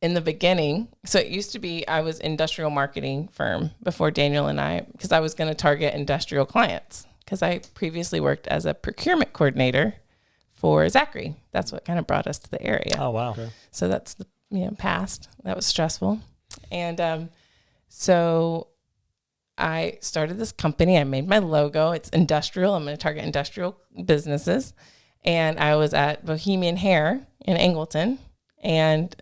In the beginning, so it used to be I was industrial marketing firm before Daniel and I, because I was going to target industrial clients, because I previously worked as a procurement coordinator for Zachary. That's what kind of brought us to the area. Oh, wow. Okay. So that's the past. That was stressful. And so I started this company. I made my logo. It's industrial. I'm going to target industrial businesses. And I was at Bohemian Hair in Angleton. And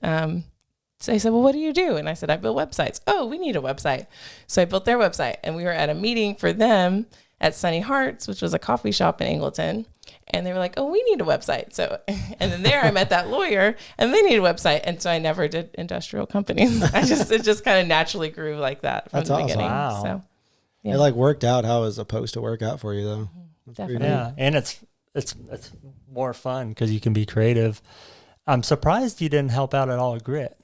so they said, well, what do you do? And I said, I build websites. Oh, we need a website. So I built their website. And we were at a meeting for them at Sunny Hearts, which was a coffee shop in Angleton. And they were like, oh, we need a website. So, and then there I met that lawyer and they need a website. And so I never did industrial companies. It just kind of naturally grew like that from the beginning. Wow. So yeah. It like worked out how it was supposed to work out for you though. Definitely. Yeah. And it's more fun because you can be creative. I'm surprised you didn't help out at all at Grit.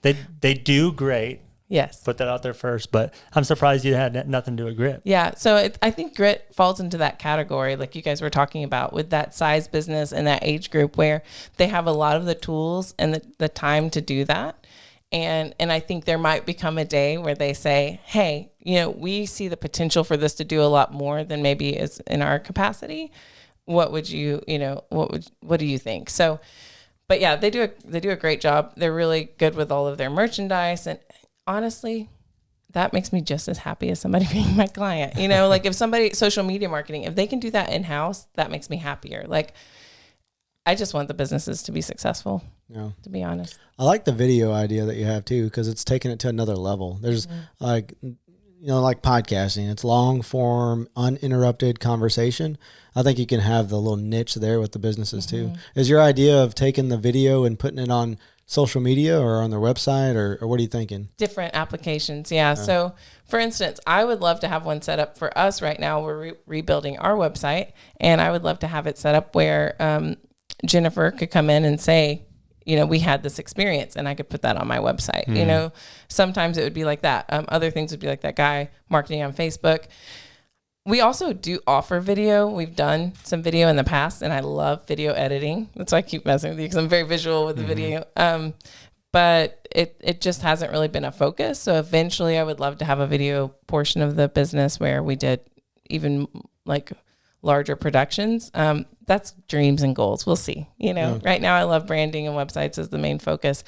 They do great. Yes. Put that out there first, but I'm surprised you had nothing to do with Grit. Yeah. So I think Grit falls into that category, like you guys were talking about, with that size business and that age group where they have a lot of the tools and the time to do that. And I think there might become a day where they say, hey, we see the potential for this to do a lot more than maybe is in our capacity. What would you, what do you think? So, but yeah, they do a great job. They're really good with all of their merchandise. And honestly, that makes me just as happy as somebody being my client. Like if somebody, social media marketing, if they can do that in-house, that makes me happier. Like I just want the businesses to be successful, to be honest. I like the video idea that you have too, because it's taking it to another level. There's like podcasting, it's long form, uninterrupted conversation. I think you can have the little niche there with the businesses too. Is your idea of taking the video and putting it on social media or on their website, or what are you thinking? Different applications. Yeah. So for instance, I would love to have one set up for us right now. We're rebuilding our website, and I would love to have it set up where Jennifer could come in and say, we had this experience, and I could put that on my website. Sometimes it would be like that. Other things would be like that guy marketing on Facebook. We also do offer video. We've done some video in the past, and I love video editing. That's why I keep messing with you, because I'm very visual with the video. But it just hasn't really been a focus. So eventually I would love to have a video portion of the business where we did even like larger productions. That's dreams and goals. We'll see. Right now I love branding and websites as the main focus.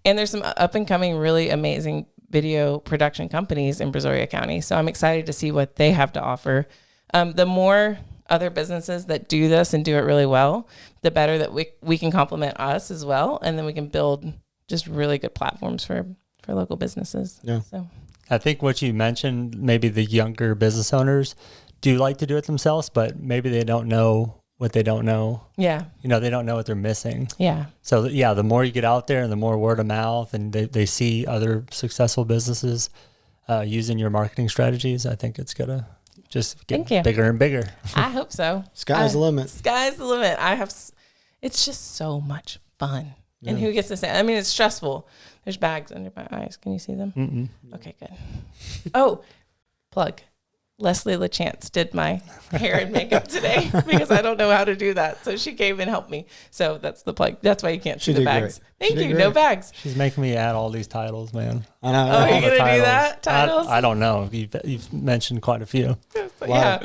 And there's some up and coming really amazing video production companies in Brazoria County. So I'm excited to see what they have to offer. The more other businesses that do this and do it really well, the better that we can complement us as well. And then we can build just really good platforms for local businesses. Yeah. So I think what you mentioned, maybe the younger business owners do like to do it themselves, but maybe they don't know what they don't know. Yeah. They don't know what they're missing. Yeah. So yeah, the more you get out there and the more word of mouth and they see other successful businesses using your marketing strategies, I think it's going to just get bigger and bigger. I hope so. Sky's the limit. Sky's the limit. It's just so much fun. Yeah. And who gets to say, it's stressful. There's bags under my eyes. Can you see them? Mm-mm. Okay, good. Oh, plug. Leslie LaChance did my hair and makeup today because I don't know how to do that. So she came and helped me. So that's the plug. That's why you can't see the bags. Thank you. No bags. She's making me add all these titles, man. I know. Oh, are you going to do that? Titles? I don't know. You've mentioned quite a few. Yeah.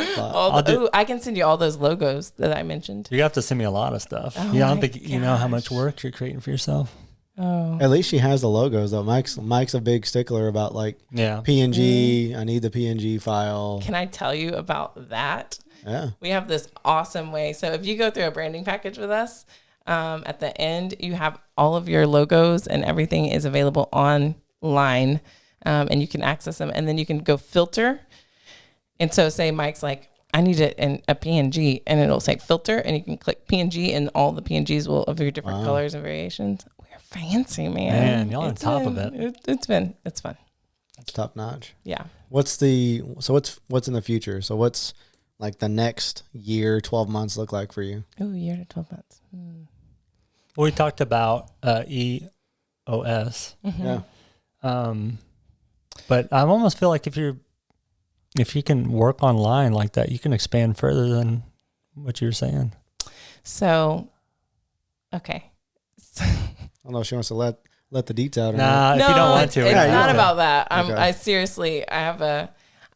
I can send you all those logos that I mentioned. You have to send me a lot of stuff. Oh, I don't think you know how much work you're creating for yourself. Oh. At least she has the logos though. Mike's a big stickler about PNG. I need the PNG file. Can I tell you about that? Yeah. We have this awesome way. So if you go through a branding package with us, at the end you have all of your logos and everything is available online, and you can access them, and then you can go filter. And so say Mike's like, I need it in a PNG, and it'll say filter, and you can click PNG, and all the PNGs will of your different colors and variations. Fancy, man. Y'all on top of it. It's fun. It's top notch. Yeah. What's in the future? So what's like the next year, 12 months look like for you? Oh, year to 12 months. Well, we talked about EOS. Yeah. But I almost feel like if you can work online like that, you can expand further than what you were saying. So, okay. I don't know if she wants to let the deets out. Nah, if you don't want to. It's not about that. Okay.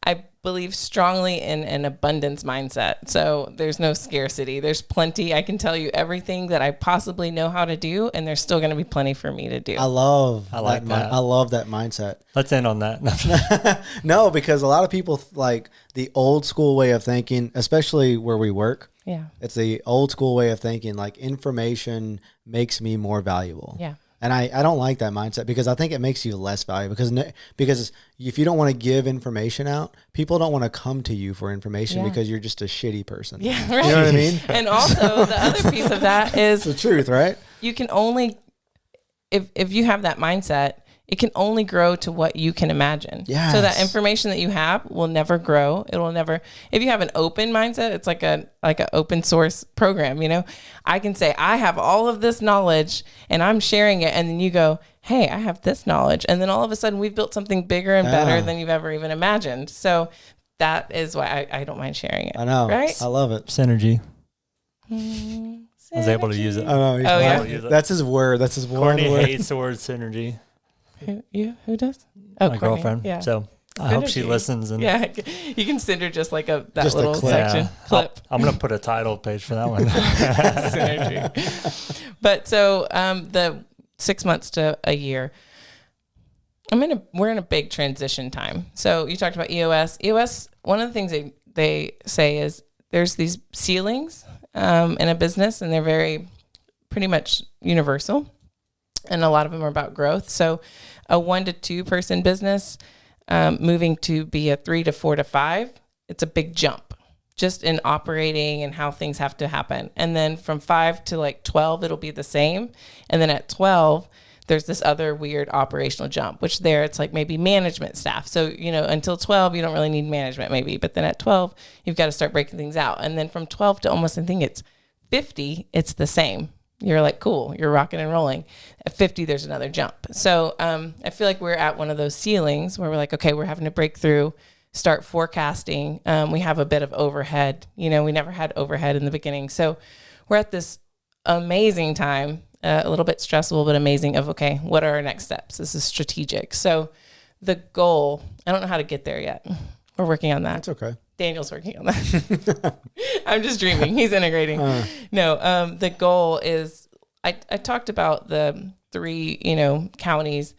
I believe strongly in an abundance mindset. So there's no scarcity. There's plenty. I can tell you everything that I possibly know how to do, and there's still going to be plenty for me to do. I love that mindset. Let's end on that. No, because a lot of people like the old school way of thinking, especially where we work. Yeah. It's the old school way of thinking, like information makes me more valuable. Yeah. And I don't like that mindset because I think it makes you less valuable because if you don't want to give information out, people don't want to come to you for information because you're just a shitty person. Yeah, right. You know what I mean? And also the other piece of that is the truth, right? You can only, if you have that mindset, it can only grow to what you can imagine. Yes. So that information that you have will never grow. It will never, if you have an open mindset, it's like an open source program, you know, I can say, I have all of this knowledge and I'm sharing it. And then you go, hey, I have this knowledge. And then all of a sudden we've built something bigger and better than you've ever even imagined. So that is why I don't mind sharing it. I know. Right? I love it. Synergy. I was able to use it. I know. Oh, yeah. That's his word. That's his one Courtney word. hates the word synergy. Who does? Oh, My Courtney. girlfriend. Yeah. So I hope she listens. And yeah, you can send her just like that Just a little clip. section clip. I'm going to put a title page for that one. Synergy. But so the 6 months to a year, we're in a big transition time. So you talked about EOS. EOS, one of the things they say is there's these ceilings in a business, and they're very pretty much universal. And a lot of them are about growth. So a 1 to 2 person business moving to be a 3 to 4 to 5, it's a big jump just in operating and how things have to happen. And then from 5 to like 12, it'll be the same. And then at 12, there's this other weird operational jump, which there it's like maybe management staff. So, you know, until 12, you don't really need management maybe. But then at 12, you've got to start breaking things out. And then from 12 to almost, I think it's 50, it's the same. You're like, cool, you're rocking and rolling. At 50, there's another jump. So I feel like we're at one of those ceilings where we're like, okay, we're having to break through, start forecasting. We have a bit of overhead. You know, we never had overhead in the beginning. So we're at this amazing time, a little bit stressful, but amazing of, okay, what are our next steps? This is strategic. So the goal, I don't know how to get there yet. We're working on that. That's okay. Daniel's working on that. I'm just dreaming. He's integrating. No, the goal is, I talked about the 3, counties.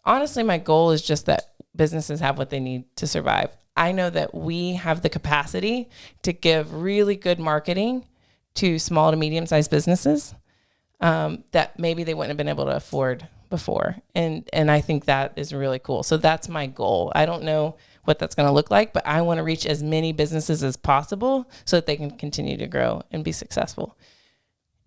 Honestly, my goal is just that businesses have what they need to survive. I know that we have the capacity to give really good marketing to small to medium-sized businesses that maybe they wouldn't have been able to afford before. And I think that is really cool. So that's my goal. I don't know what that's going to look like, but I want to reach as many businesses as possible so that they can continue to grow and be successful.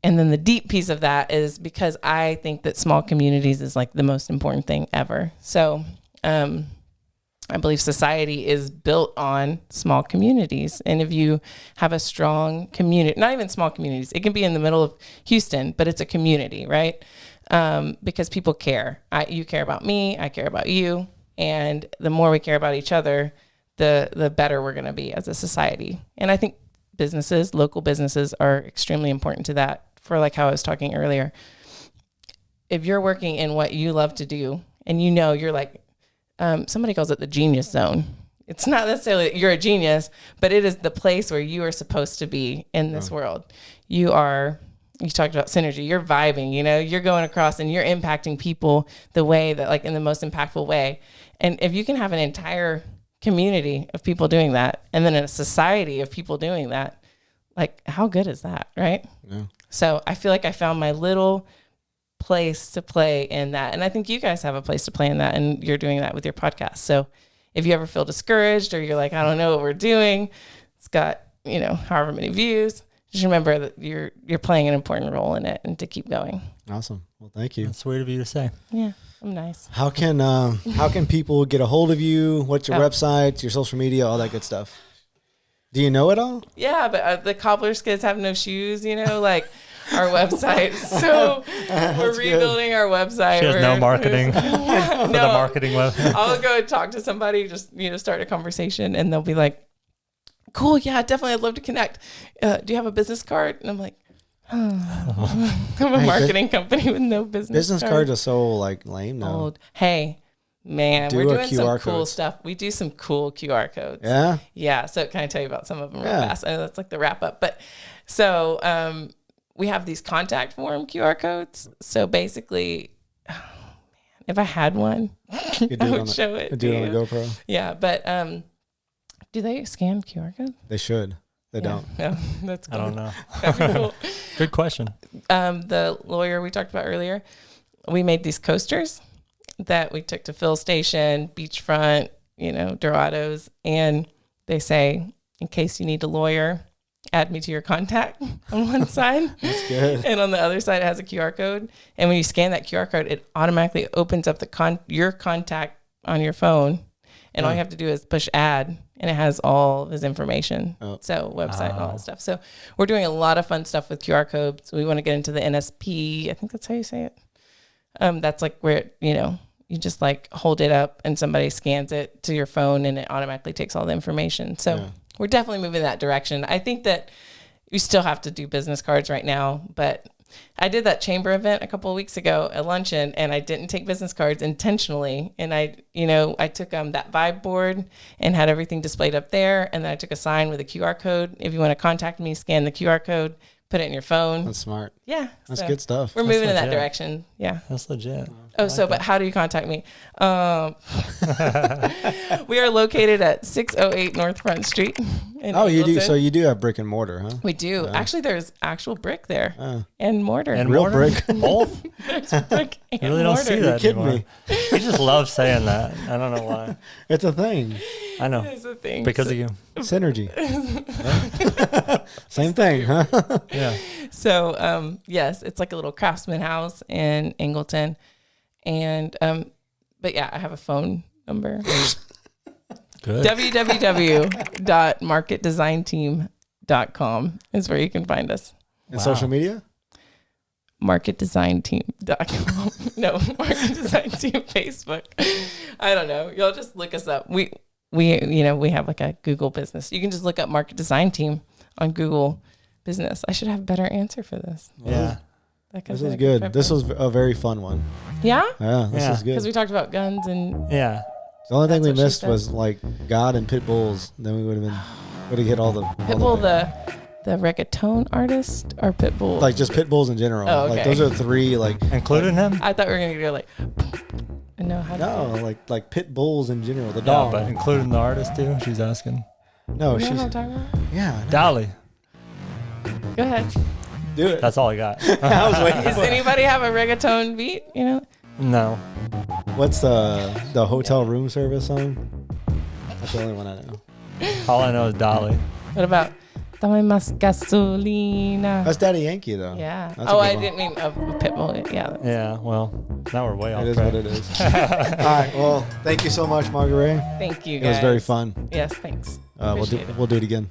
And then the deep piece of that is because I think that small communities is like the most important thing ever. So I believe society is built on small communities. And if you have a strong community, not even small communities, it can be in the middle of Houston, but it's a community, right? Because people care. You care about me, I care about you. And the more we care about each other, the better we're going to be as a society. And I think businesses, local businesses are extremely important to that. For like how I was talking earlier, if you're working in what you love to do and you're like, somebody calls it the genius zone. It's not necessarily that you're a genius, but it is the place where you are supposed to be in this world. You talked about synergy, you're vibing, you're going across and you're impacting people the way that like in the most impactful way. And if you can have an entire community of people doing that, and then a society of people doing that, like how good is that? Right. Yeah. So I feel like I found my little place to play in that. And I think you guys have a place to play in that, and you're doing that with your podcast. So if you ever feel discouraged or you're like, I don't know what we're doing, it's got, however many views, just remember that you're playing an important role in it and to keep going. Awesome. Well, thank you. That's sweet of you to say. Yeah, I'm nice. How can people get a hold of you? What's your website, your social media, all that good stuff? Do you know it all? Yeah, but the cobbler's kids have no shoes, like our website. So we're rebuilding our website. She has no marketing for no, the marketing web. I'll go and talk to somebody, just, start a conversation, and they'll be like, cool, yeah, definitely, I'd love to connect. Do you have a business card? And I'm like, I'm a marketing company with no business cards are so like lame now. Old. Hey, man, we're doing some cool stuff. We do some cool QR codes. Yeah? Yeah, so can I tell you about some of them real fast? I know that's like the wrap up. But so we have these contact form QR codes. So basically, if I had one, I would show it. Do it on a GoPro. Yeah, but do they scan QR codes? They should. They don't. No, that's cool. I don't know. That'd be cool. Good question. The lawyer we talked about earlier, we made these coasters that we took to Fill Station, Beachfront, Dorados, and they say, in case you need a lawyer, add me to your contact on one side. That's good. And on the other side, it has a QR code. And when you scan that QR code, it automatically opens up your contact on your phone. And all you have to do is push add, and it has all of his information. Oh. So website and all that stuff. So we're doing a lot of fun stuff with QR codes. We want to get into the NSP. I think that's how you say it. That's like where, you just like hold it up and somebody scans it to your phone and it automatically takes all the information. So we're definitely moving in that direction. I think that we still have to do business cards right now, but I did that chamber event a couple of weeks ago at luncheon, and I didn't take business cards intentionally. And I took that vibe board and had everything displayed up there. And then I took a sign with a QR code. If you want to contact me, scan the QR code, put it in your phone. That's smart. Yeah. That's good stuff. We're moving in that direction. Yeah. That's legit. But how do you contact me? We are located at 608 North Front Street. You do. So you do have brick and mortar, huh? We do. Yeah. Actually, there's actual brick there and mortar. And real mortar? Brick? Both? There's brick and You really mortar. don't see that kidding anymore. me. He just loves saying that. I don't know why. It's a thing. I know. It's a thing. Because of you. Synergy. Same thing, huh? Yeah. So, yes, it's like a little craftsman house in Angleton. And, but yeah, I have a phone number. Good. www.marketdesignteam.com is where you can find us. And social media? Marketdesignteam.com. No, Market Design Team Facebook. I don't know. You'll just look us up. We have like a Google business. You can just look up Market Design Team on Google business. I should have a better answer for this. Yeah. This was good. This was a very fun one. Yeah? Yeah, this is good. Because we talked about guns and... Yeah. The only thing we missed was like God and pit bulls. Then we would have hit all the... Pitbull, the reggaeton artist, or Pitbull? Like just pit bulls in general. Oh, okay. Like those are three like... Including him? I thought we were going to go like... And know how to No, like pit bulls in general. The No, dog. but including the artist too, she's asking. No, you know she's... what I'm talking about? Yeah. No. Dolly. Go ahead. Do it. That's all I got. I was waiting Does anybody have a reggaeton beat? No. What's the hotel room service song? That's the only one I know. All I know is Dolly. What about Dame Más Gasolina? That's Daddy Yankee though. Yeah. That's a good I one. didn't mean a Pitbull. Yeah. Yeah, well, now we're way off It is track. what it is. All right. Well, thank you so much, Margarey. Thank you, It guys. was very fun. Yes, thanks. We'll do it again.